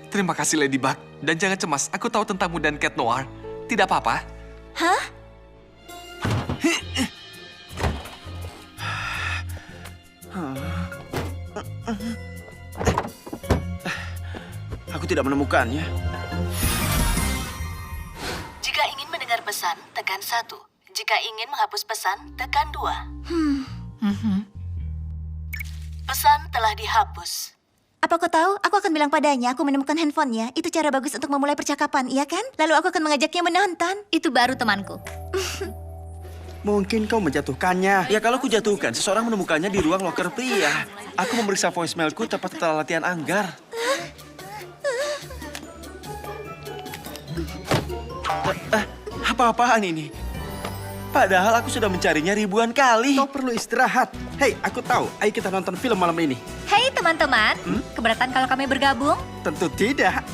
Terima kasih Ladybug. Dan jangan cemas, aku tahu tentangmu dan Cat Noir. Tidak apa-apa. Hah? Aku tidak menemukannya. Jika ingin mendengar pesan, tekan 1. Jika ingin menghapus pesan, tekan 2. Pesan telah dihapus. Apa kau tahu? Aku akan bilang padanya aku menemukan handphonenya. Itu cara bagus untuk memulai percakapan, iya kan? Lalu aku akan mengajaknya menonton. Itu baru temanku. Mungkin kau menjatuhkannya. Ya kalau ku jatuhkan, seseorang menemukannya di ruang loker pria. Aku memeriksa voicemailku tepat setelah latihan anggar. Apa-apaan ini? Padahal aku sudah mencarinya ribuan kali. Kau perlu istirahat. Hei, aku tahu. Ayo kita nonton film malam ini. Hei teman-teman, keberatan kalau kami bergabung? Tentu tidak.